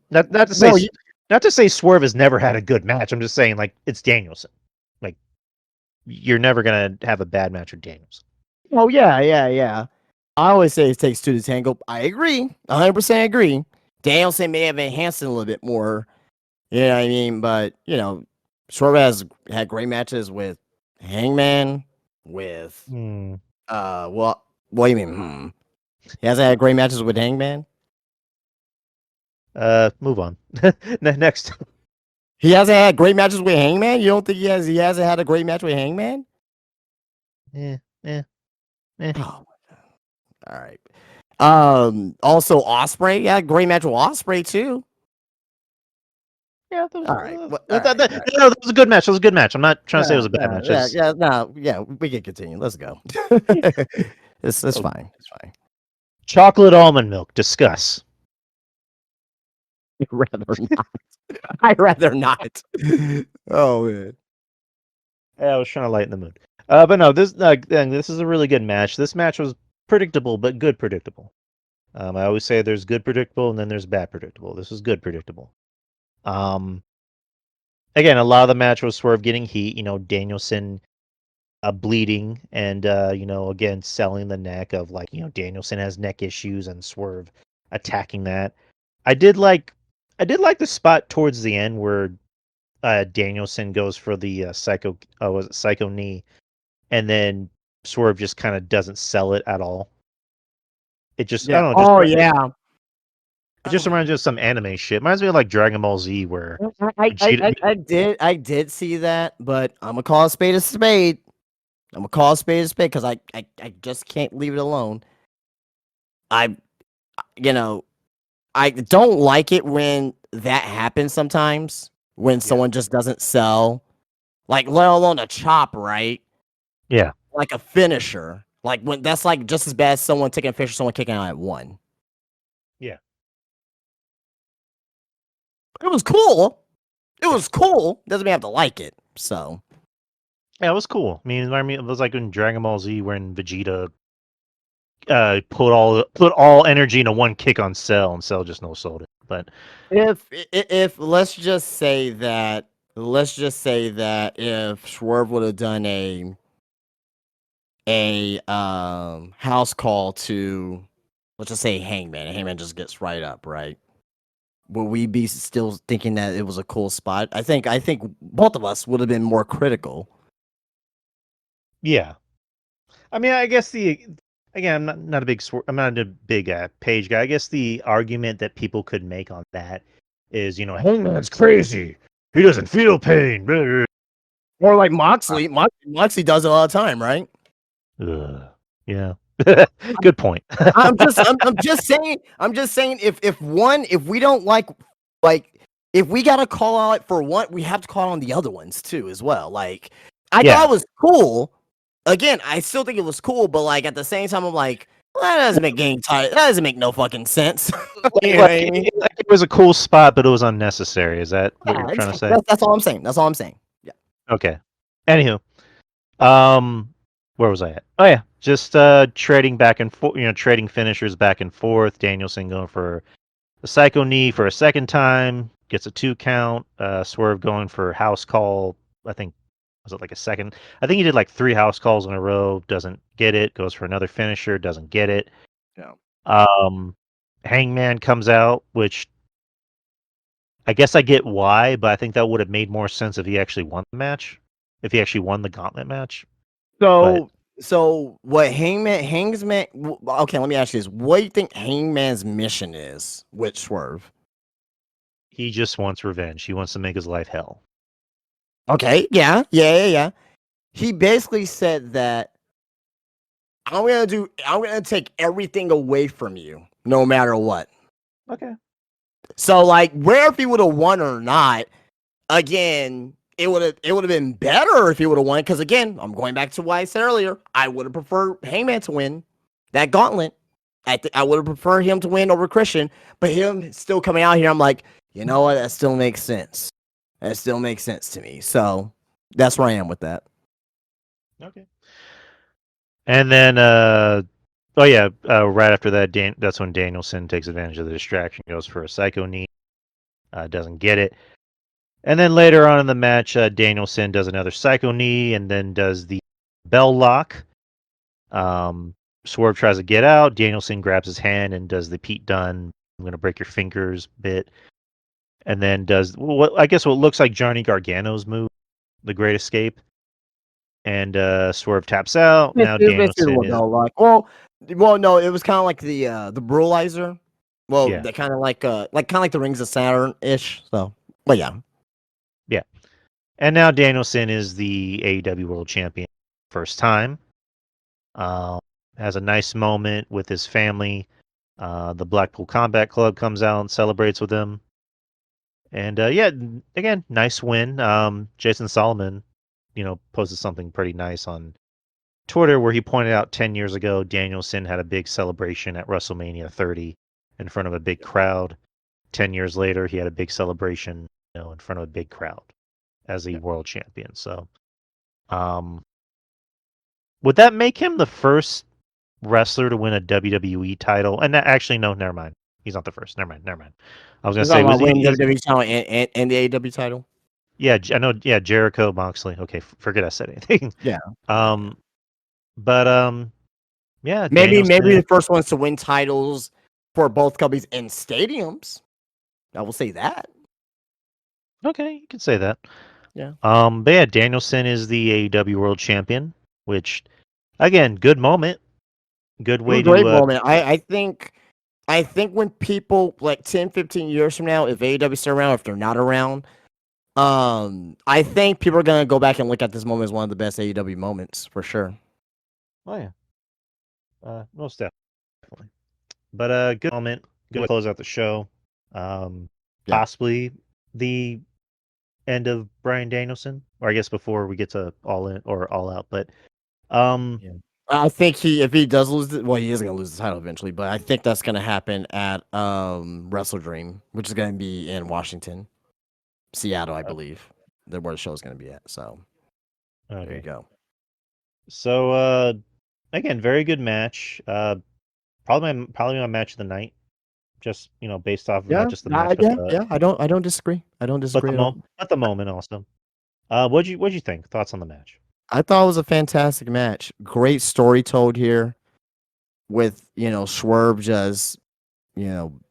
S2: not to say
S1: No, you,
S2: not to say Swerve has never had a good match. I'm just saying like it's Danielson. Like you're never gonna have a bad match with Danielson.
S1: oh yeah, yeah, yeah. I always say it takes two to tango. I agree, 100% agree. Danielson may have enhanced it a little bit more. You know what I mean? But Swerve has had great matches with Hangman, with
S2: Hmm.
S1: what do you mean? He hasn't had great matches with Hangman.
S2: Move on. Next.
S1: He hasn't had great matches with Hangman. You don't think he has? He hasn't had a great match with Hangman.
S2: Yeah, yeah, yeah.
S1: Oh, all right. Also Osprey, yeah, great match with Osprey too.
S2: Yeah,
S1: All right. All right. All right.
S2: no, that was a good match. That was a good match. I'm not trying to say it
S1: Yeah,
S2: was a bad
S1: yeah,
S2: match.
S1: yeah, yeah. No, yeah, we can continue. Let's go. It's
S2: Oh,
S1: fine. It's fine.
S2: chocolate almond milk. Discuss.
S1: I'd rather not. I'd rather not. Oh man.
S2: Yeah, I was trying to lighten the mood. But no, this is a really good match. This match was predictable, but good predictable. I always say there's good predictable and then there's bad predictable. This was good predictable. Um, Again, a lot of the match was Swerve getting heat. You know, Danielson bleeding and again selling the neck of like Danielson has neck issues and Swerve attacking that. I did like I did like the spot towards the end where Danielson goes for the psycho knee, and then Swerve just kind of doesn't sell it at all. It just I
S1: Yeah.
S2: don't know,
S1: Oh yeah.
S2: it just reminds me of some anime shit. Reminds me of like Dragon Ball Z where Vegeta.
S1: I did see that, but I'm gonna call a spade a spade. I'm gonna call a spade a spade because I just can't leave it alone. I you know I don't like it when that happens sometimes when
S2: Yeah.
S1: someone just doesn't sell, like let alone a chop, right?
S2: Yeah.
S1: Like a finisher. Like when that's like just as bad as someone taking a finisher, someone kicking out at one.
S2: Yeah.
S1: It was cool. It
S2: Yeah.
S1: was cool. Doesn't mean I have to like it. So
S2: Yeah, it was cool. I mean, it was like in Dragon Ball Z when Vegeta put all energy into one kick on Cell, and Cell just no sold it. But
S1: if let's just say that if Swerve would have done a house call to, let's just say Hangman, and Hangman just gets right up, right? Will we be still thinking that it was a cool spot? I think both of us would have been more critical.
S2: yeah, I mean, I guess again, I'm not a big page guy. I guess the argument that people could make on that is, Hangman's crazy. He doesn't feel pain. Blah, blah,
S1: Or like Moxley does it all the time, right?
S2: blah. Ugh. Yeah. Good point.
S1: I'm just saying if we don't like if we gotta call out for one, we have to call on the other ones too as well. Like I thought
S2: Yeah.
S1: it was cool. Again, I still think it was cool, but like at the same time, I'm like, well, that doesn't make that doesn't make no fucking sense. You know what I mean?
S2: Like it was a cool spot, but it was unnecessary. Is that what
S1: Yeah,
S2: you're trying to
S1: exactly.
S2: say?
S1: That's all I'm saying. That's all I'm saying. Yeah.
S2: Okay. Anywho, where was I at? Oh yeah, just trading back and forth. Trading finishers back and forth. Danielson going for a psycho knee for a second time, gets a 2 count. Swerve going for house call I think, was it like a second? I think he did like 3 house calls in a row, doesn't get it, goes for another finisher, doesn't get it.
S1: Yeah.
S2: Um, Hangman comes out, which I guess I get why, but I think that would have made more sense if he actually won the match, if he actually won the gauntlet match. But
S1: So what Hangman? Okay, let me ask you this: what do you think Hangman's mission is with Swerve?
S2: he just wants revenge. He wants to make his life hell.
S1: Okay, yeah. He basically said that I'm gonna take everything away from you, no matter what.
S2: Okay.
S1: So like, where if he would have won or not, again, it would have been better if he would have won. Because again, I'm going back to what I said earlier. I would have preferred Hangman to win that gauntlet. I would have preferred him to win over Christian, but him still coming out here, I'm like, you know what? That still makes sense. That still makes sense to me. So that's where I am with that.
S2: Okay. And then, oh yeah, right after that, that's when Danielson takes advantage of the distraction, goes for a psycho knee, doesn't get it. And then later on in the match, Danielson does another psycho knee and then does the bell lock. Swerve tries to get out. Danielson grabs his hand and does the Pete Dunne, I'm going to break your fingers bit. And then does what I guess what looks like Johnny Gargano's move, the Great Escape. And Swerve taps out. Now
S1: Basically
S2: Danielson
S1: what
S2: is,
S1: they'll like. Well, no, it was kind of like the Brutalizer. Well,
S2: yeah,
S1: they kind of like the Rings of Saturn ish. So, but yeah,
S2: yeah. And now Danielson is the AEW World Champion first time. Uh, has a nice moment with his family. The Blackpool Combat Club comes out and celebrates with him. And yeah, again, nice win. Jason Solomon, posted something pretty nice on Twitter where he pointed out 10 years ago Danielson had a big celebration at WrestleMania 30 in front of a big crowd. 10 years later, he had a big celebration, in front of a big crowd as the
S1: yeah.
S2: world champion. So, um, would that make him the first wrestler to win a WWE title? And actually, no, never mind. He's not the first. Never mind. Never mind. I was gonna
S1: You're
S2: say,
S1: talking
S2: was
S1: about
S2: he?
S1: winning
S2: He's
S1: WWE title and the AEW title.
S2: yeah. I know. Yeah, Jericho, Moxley. Okay, forget I said anything.
S1: Yeah, yeah.
S2: um, but yeah,
S1: Maybe
S2: Danielson.
S1: the first ones to win titles for both companies in stadiums. I will say that.
S2: Okay, you can say that.
S1: Yeah,
S2: But yeah, Danielson is the AEW World Champion, which again, good moment, good
S1: it was
S2: way
S1: a great
S2: to.
S1: moment. I think when people like 10, 15 years from now, if AEW still around, if they're not around, I think people are gonna go back and look at this moment as one of the best AEW moments for sure.
S2: Oh yeah, most definitely. But good moment, good way to close out the show. Um,
S1: Yeah.
S2: Possibly the end of Brian Danielson, or I guess before we get to All In or All Out. But um,
S1: Yeah. I think if he does lose well, he is gonna lose the title eventually, but I think that's gonna happen at Wrestle Dream, which is gonna be in Washington, Seattle, I
S2: uh,
S1: believe. Where the show is gonna be at. So there you
S2: okay.
S1: go.
S2: So again, very good match. Probably my match of the night. Just based off of not
S1: Yeah,
S2: just the match, but the
S1: yeah. I don't disagree. I don't disagree at all.
S2: at the moment also. What'd you think? Thoughts on the match?
S1: I thought it was a fantastic match. Great story told here with Swerve just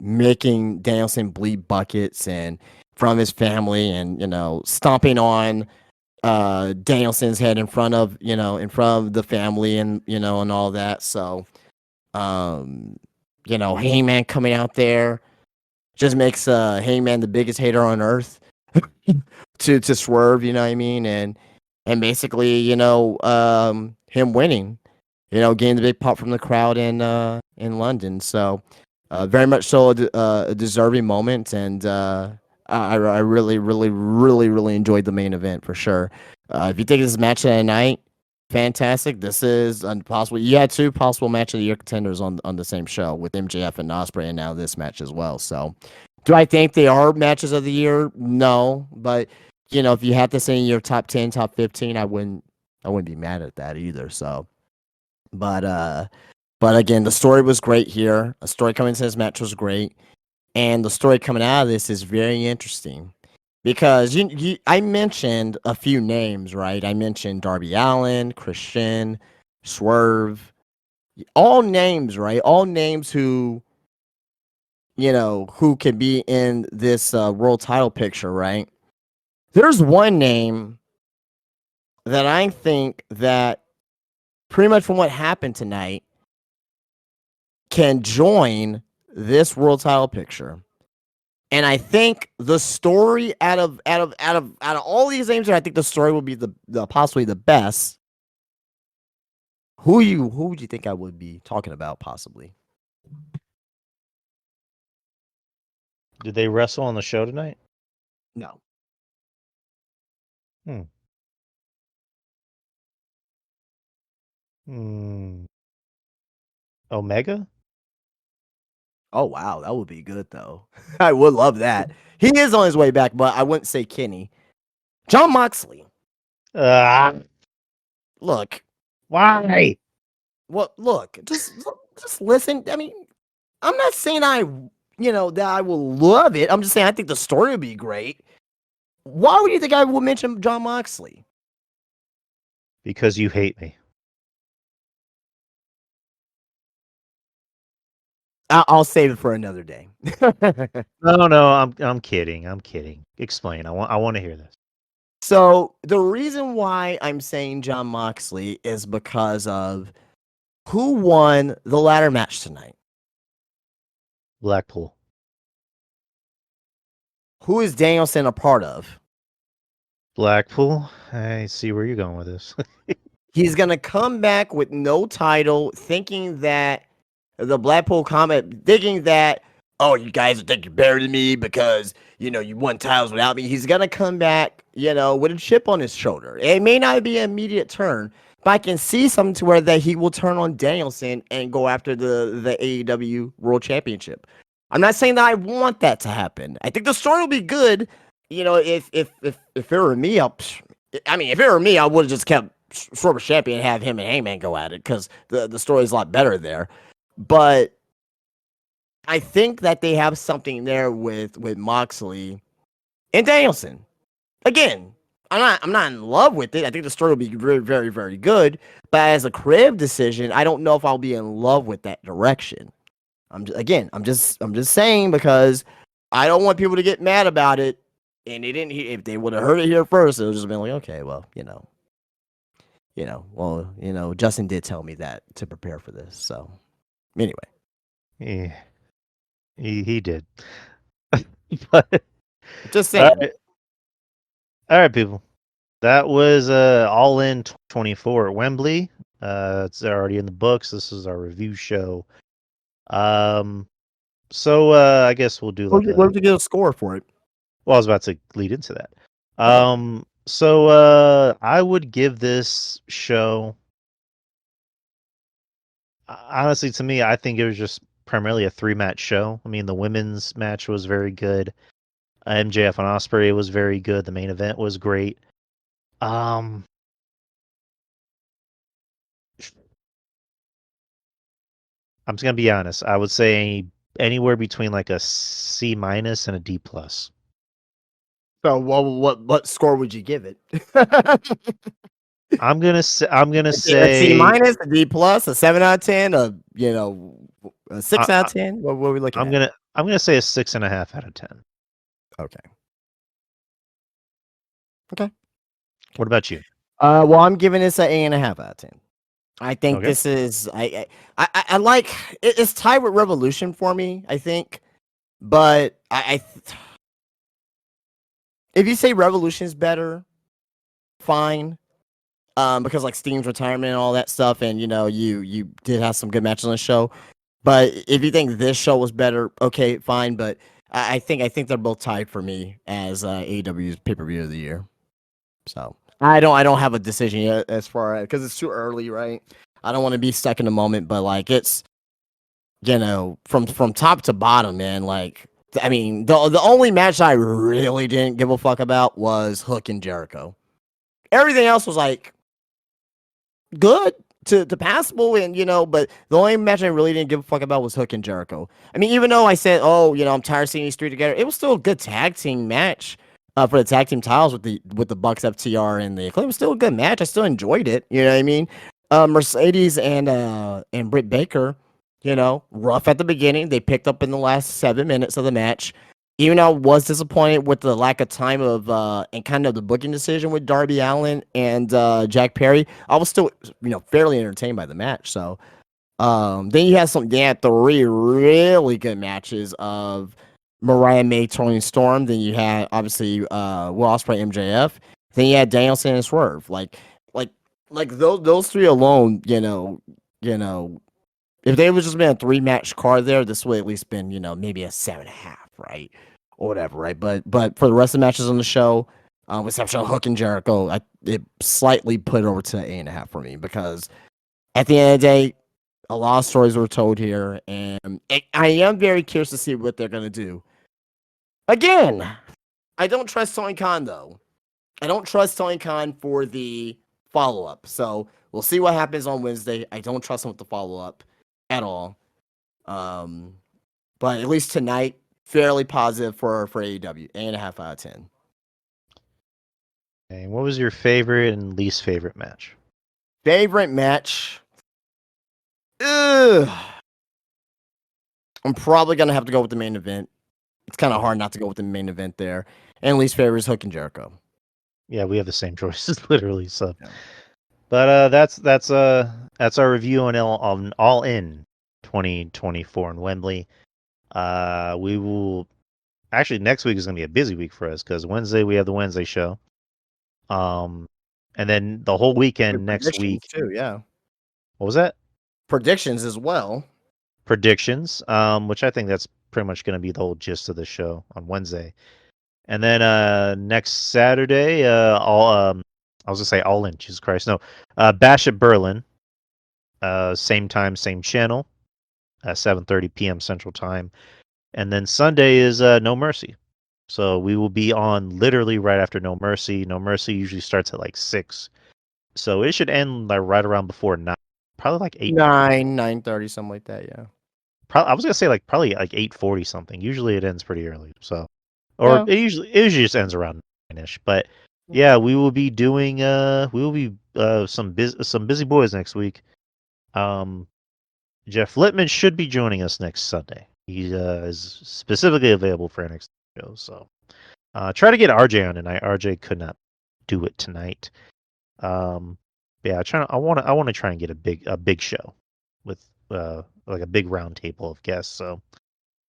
S1: making Danielson bleed buckets and from his family and stomping on Danielson's head in front of the family and and all that. So um Heyman coming out there just makes Heyman the biggest hater on earth to Swerve, you know what I mean? And basically, him winning, getting the big pop from the crowd in London. So very much so a deserving moment, and I really, really, really, really enjoyed the main event for sure. If you think this is match of the night, fantastic. This is possible. You had two possible match of the year contenders on the same show with MJF and Ospreay, and now this match as well. So, do I think they are matches of the year? No, but if you had to say in your top 10, top 15, I wouldn't be mad at that either. So, but again, the story was great here. The story coming into this match was great. And the story coming out of this is very interesting. because I mentioned a few names, right? I mentioned Darby Allin, Christian, Swerve, all names, right? All names who who can be in this world title picture, right? There's one name that I think that pretty much from what happened tonight can join this world title picture. And I think the story out of all these names, I think the story will be the possibly the best. Who would you think I would be talking about possibly?
S2: Did they wrestle on the show tonight?
S1: No.
S2: Hmm. Hmm. Omega?
S1: Oh wow, that would be good though. I would love that. He is on his way back, but I wouldn't say Kenny. John Moxley.
S2: Ah,
S1: Look,
S2: why?
S1: look, just listen. I mean, I'm not saying that I will love it. I'm just saying I think the story would be great. Why would you think I would mention John Moxley?
S2: Because you hate me.
S1: I'll save it for another day.
S2: No, I'm kidding. I'm kidding. Explain. I want to hear this.
S1: So the reason why I'm saying John Moxley is because of who won the ladder match tonight.
S2: Blackpool.
S1: Who is Danielson a part of?
S2: Blackpool. I see where you're going with this.
S1: He's gonna come back with no title, thinking that the Blackpool comment, thinking that, oh, you guys think you're better than me because you won titles without me. He's gonna come back, with a chip on his shoulder. It may not be an immediate turn, but I can see something to where that he will turn on Danielson and go after the AEW World Championship. I'm not saying that I want that to happen. I think the story will be good. If it were me, if it were me, I would have just kept Swerve Champion and have him and Hangman go at it because the story is a lot better there. But I think that they have something there with Moxley and Danielson. Again, I'm not in love with it. I think the story will be very, very, very good. But as a creative decision, I don't know if I'll be in love with that direction. I'm just saying because I don't want people to get mad about it. And they didn't. If they would have heard it here first, it would just been like, okay, well, Justin did tell me that to prepare for this. So anyway,
S2: Yeah, he did. But
S1: just
S2: all
S1: saying.
S2: right, people. That was All In 24 at Wembley. It's already in the books. This is our review show. So I guess we'll do like
S1: Where would you get a score for it?
S2: well, I was about to lead into that. So I would give this show honestly, to me, I think it was just primarily a 3-match show. I mean, the women's match was very good. MJF and Ospreay was very good. The main event was great. Um, I'm just gonna be honest. I would say anywhere between like a C minus and a D plus.
S1: So what score would you give it?
S2: I'm gonna
S1: A C
S2: say
S1: minus, a D plus, a 7 out of 10, a 6
S2: I,
S1: out
S2: I,
S1: of 10. What are we looking
S2: I'm
S1: at?
S2: gonna say a 6.5 out of 10.
S1: Okay. Okay.
S2: What about you?
S1: Well, I'm giving this an 8.5 out of 10. I think
S2: Okay.
S1: this is I like it's tied with Revolution for me, I think. But if you say Revolution's better, fine. Because like Steam's retirement and all that stuff, and you did have some good matches on the show. But if you think this show was better, okay, fine. But I think they're both tied for me as AEW's pay-per-view of the year. So I don't have a decision yet as far as because it's too early, right? I don't want to be stuck in the moment, but like it's from top to bottom, man. Like I mean, the only match I really didn't give a fuck about was Hook and Jericho. Everything else was like good to passable, and but the only match I really didn't give a fuck about was Hook and Jericho. I mean, even though I said, oh, I'm tired of seeing these three together, it was still a good tag team match. for the tag team titles with the Bucks FTR and the Acclaim. It was still a good match. I still enjoyed it. You know what I mean? Mercedes and Britt Baker, rough at the beginning. They picked up in the last 7 minutes of the match. Even though I was disappointed with the lack of time of and kind of the booking decision with Darby Allin and Jack Perry, I was still fairly entertained by the match. So then they had three really good matches of Mariah May, Toni Storm. Then you had obviously Will Ospreay, MJF. Then you had Danielson and Swerve. Like, those three alone. If they was just been a 3 match card there, this would at least been maybe a 7.5, right, or whatever, right. But for the rest of the matches on the show, with exception of Hook and Jericho, it slightly put it over to 8.5 for me because at the end of the day, a lot of stories were told here, and I am very curious to see what they're gonna do. Again, I don't trust Tony Khan though. I don't trust Tony Khan for the follow up. So we'll see what happens on Wednesday. I don't trust him with the follow up at all. But at least tonight, fairly positive for AEW. 8.5 out of 10.
S2: And what was your favorite and least favorite match?
S1: Favorite match. Ugh. I'm probably gonna have to go with the main event. It's kind of hard not to go with the main event there. And least favorite is Hook and Jericho.
S2: Yeah, we have the same choices literally. So,
S1: Yeah.
S2: but that's our review on All In 2024 in Wembley. We will actually next week is gonna be a busy week for us because Wednesday we have the Wednesday show. And then the whole weekend next week.
S1: Too, yeah.
S2: What was that?
S1: Predictions as well.
S2: Predictions, which I think that's pretty much going to be the whole gist of the show on Wednesday. And then next Saturday, I was gonna say All In, Jesus Christ, no, Bash at Berlin, same time, same channel, 7:30 p.m. Central Time, and then Sunday is No Mercy. So we will be on literally right after No Mercy. No Mercy usually starts at like 6, so it should end like right around before 9, probably like 8.
S1: 9:30, something like that. Yeah.
S2: I was gonna say probably like 8:40 something. Usually it ends pretty early, so or
S1: Yeah.
S2: it usually just ends around 9ish. But yeah, we will be doing some busy boys next week. Jeff Littman should be joining us next Sunday. He is specifically available for our next show, so try to get RJ on tonight. RJ could not do it tonight. Yeah, I want to try and get a big show with like a big round table of guests. So,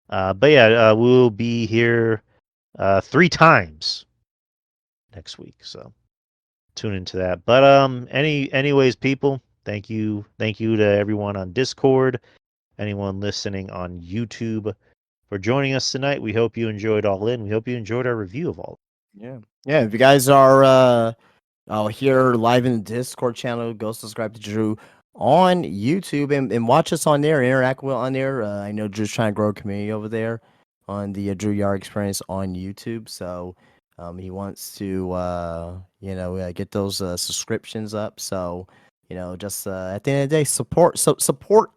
S2: but yeah, we'll be here 3 times next week. So tune into that. But anyways, people, thank you to everyone on Discord, anyone listening on YouTube for joining us tonight. We hope you enjoyed All In. We hope you enjoyed our review of All
S1: In. Yeah. If you guys are here live in the Discord channel, go subscribe to Drew on YouTube and watch us on there, interact with on there. I know Drew's trying to grow a community over there on the Drew Yard Experience on YouTube. So he wants to, get those subscriptions up. So, just at the end of the day, support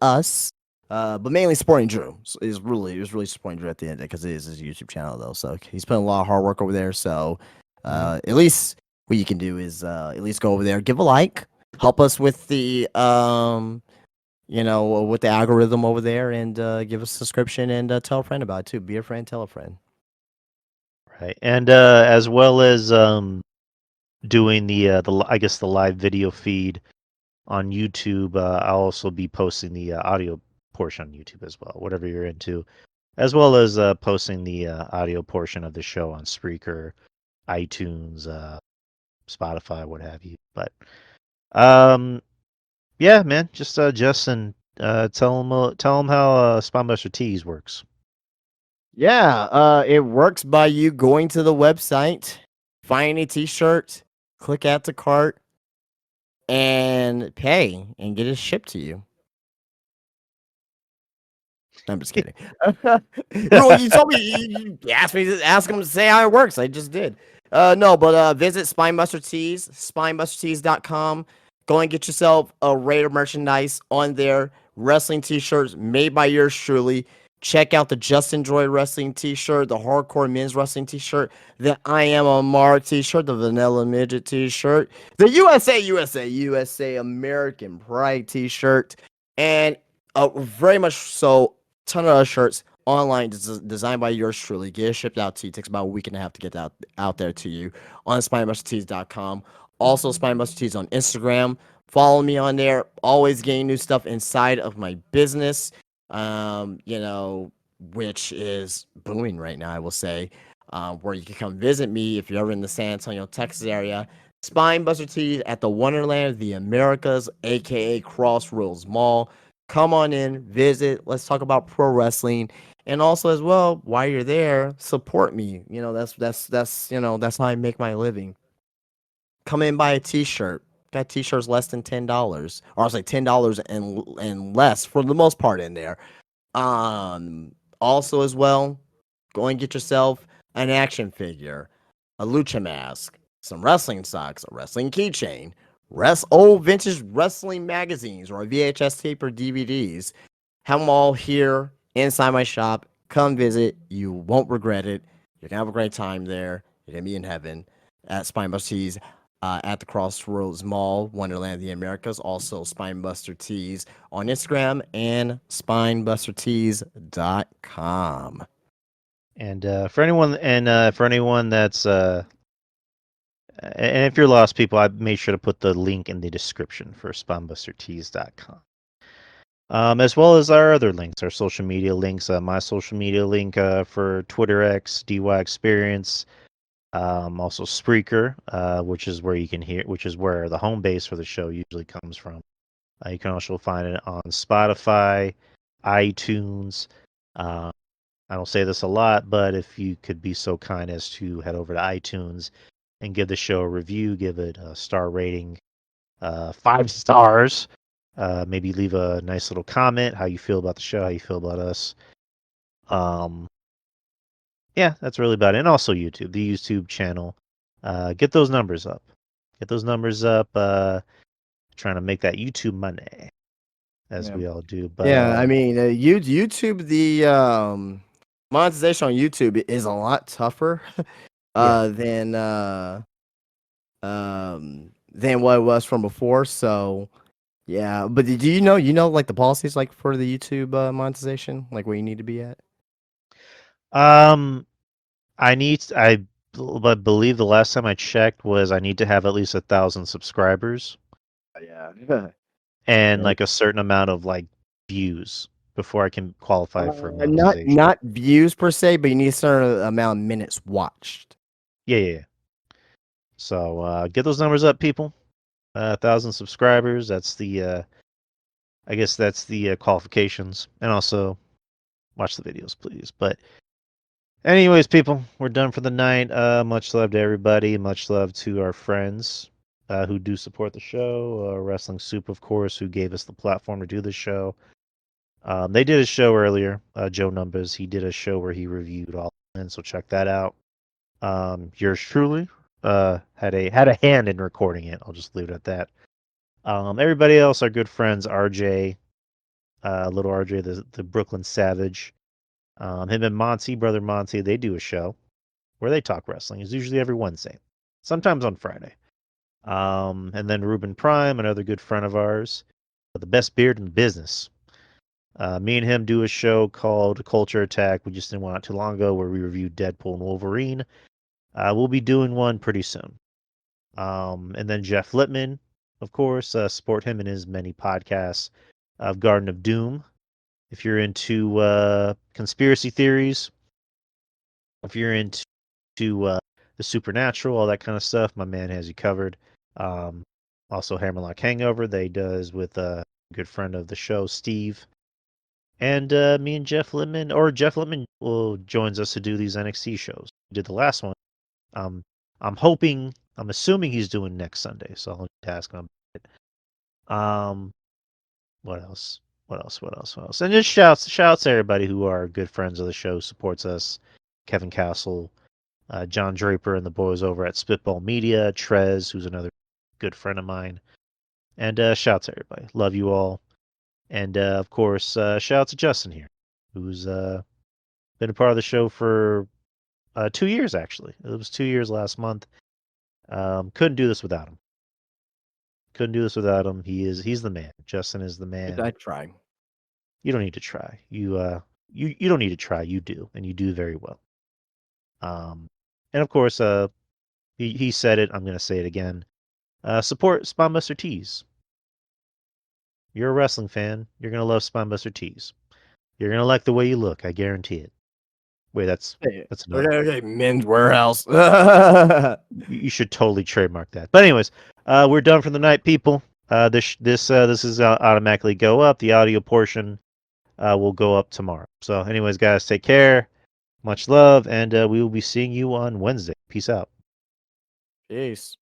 S1: us. But mainly supporting Drew is really supporting Drew at the end of the day because it is his YouTube channel though. So he's putting a lot of hard work over there. So at least what you can do is at least go over there, give a like, help us with the with the algorithm over there, and give us a subscription and tell a friend about it too. Be a friend, tell a friend.
S2: Right, and as well as doing the I guess the live video feed on YouTube. I'll also be posting the audio portion on YouTube as well, whatever you're into, as well as posting the audio portion of the show on Spreaker, iTunes, Spotify, what have you. But yeah, man, just Justin, tell him how Spinebuster Tees works.
S1: Yeah, it works by you going to the website, find a t-shirt, click add to cart, and pay and get it shipped to you. I'm just kidding. You told me you asked me to ask him to say how it works. I just did. No, but visit Spinebuster Tees, spinebustertees.com. Go and get yourself a rate of merchandise on there. Wrestling t-shirts made by yours truly. Check out the Just Enjoy Wrestling t-shirt, the Hardcore Men's Wrestling t-shirt, the I Am a Mark t-shirt, the Vanilla Midget t-shirt, the USA American Pride t-shirt, and very much so, ton of other shirts online designed by yours truly. Get it shipped out to you. It takes about a week and a half to get out there to you on spinebustertees.com. Also, Spinebuster Tees on Instagram. Follow me on there. Always getting new stuff inside of my business. You know, which is booming right now, I will say. Where you can come visit me if you're ever in the San Antonio, Texas area. Spinebuster Tees at the Wonderland of the Americas, aka Crossroads Mall. Come on in, visit. Let's talk about pro wrestling, and also as well, while you're there, support me. You know, that's that's how I make my living. Come in, buy a T-shirt. Got T-shirts less than $10, or I'll say $10 and less for the most part in there. Also as well, go and get yourself an action figure, a lucha mask, some wrestling socks, a wrestling keychain, old vintage wrestling magazines or a VHS tape or DVDs. Have them all here inside my shop. Come visit. You won't regret it. You're gonna have a great time there. You're gonna be in heaven at Spinebuster Tees. At the Crossroads Mall, Wonderland of the Americas. Also, Spinebuster Tees on Instagram and spinebustertees.com.
S2: And for anyone that's and if you're lost, people, I made sure to put the link in the description for spinebustertees.com. As well as our other links, our social media links, my social media link for Twitter X, DY Experience, also Spreaker, which is where you can hear, which is where the home base for the show usually comes from. You can also find it on Spotify, iTunes. Uh, I don't say this a lot, but if you could be so kind as to head over to iTunes and give the show a review, give it a star rating, 5 stars. Maybe leave a nice little comment, how you feel about the show, how you feel about us. Um, yeah, that's really about it. And also YouTube, the YouTube channel. Get those numbers up. Get those numbers up. Trying to make that YouTube money, as
S1: Yeah.
S2: we all do. But
S1: Yeah, I mean, YouTube, the monetization on YouTube is a lot tougher
S2: yeah.
S1: than than what it was from before. So yeah, but do you know like the policies like for the YouTube monetization, like where you need to be at?
S2: Um, I believe the last time I checked was I need to have at least 1,000 subscribers
S1: Yeah.
S2: and
S1: Yeah.
S2: like a certain amount of like views before I can qualify for
S1: Not
S2: monetization.
S1: not views per se, but you need a certain amount of minutes watched.
S2: Yeah, yeah, yeah. So get those numbers up, people. 1,000 subscribers. That's the I guess that's the qualifications, and also watch the videos, please. But anyways, people, we're done for the night. Much love to everybody. Much love to our friends who do support the show. Wrestling Soup, of course, who gave us the platform to do the show. They did a show earlier. Joe Numbers. He did a show where he reviewed all, and so check that out. Yours truly had a hand in recording it. I'll just leave it at that. Everybody else, our good friends, RJ, little RJ, the Brooklyn Savage, him and Monty, brother Monty, they do a show where they talk wrestling. It's usually every Wednesday, sometimes on Friday. And then Ruben Prime, another good friend of ours, the best beard in the business. Me and him do a show called Culture Attack. We just did one not too long ago where we reviewed Deadpool and Wolverine. We'll be doing one pretty soon. And then Jeff Littman, of course, support him in his many podcasts of Garden of Doom. If you're into conspiracy theories, if you're into the supernatural, all that kind of stuff, my man has you covered. Um, Also, Hammerlock Hangover, that he does with a good friend of the show, Steve. And me and Jeff Littman, or Jeff Littman will joins us to do these NXT shows. We did the last one. Um, I'm assuming he's doing next Sunday, so I'll need to ask him about it. What else? What else? What else? What else? And just shouts to everybody who are good friends of the show, supports us. Kevin Castle, John Draper, and the boys over at Spitball Media. Trez, who's another good friend of mine. And shouts to everybody. Love you all. And of course, shout out to Justin here, who's been a part of the show for 2 years actually. It was 2 years last month. Couldn't do this without him. Couldn't do this without him. He's the man. Justin is the man.
S1: I try.
S2: You don't need to try. You don't need to try. You do, and you do very well. And of course, he said it. I'm going to say it again. Support Spinebuster Tees. You're a wrestling fan. You're going to love Spinebuster Tees. You're going to like the way you look. I guarantee it. Wait, that's enough.
S1: Okay, Men's Warehouse.
S2: You should totally trademark that. But anyways, we're done for the night, people. This is automatically go up. The audio portion will go up tomorrow. So, anyways, guys, take care. Much love, and we will be seeing you on Wednesday. Peace out.
S1: Peace.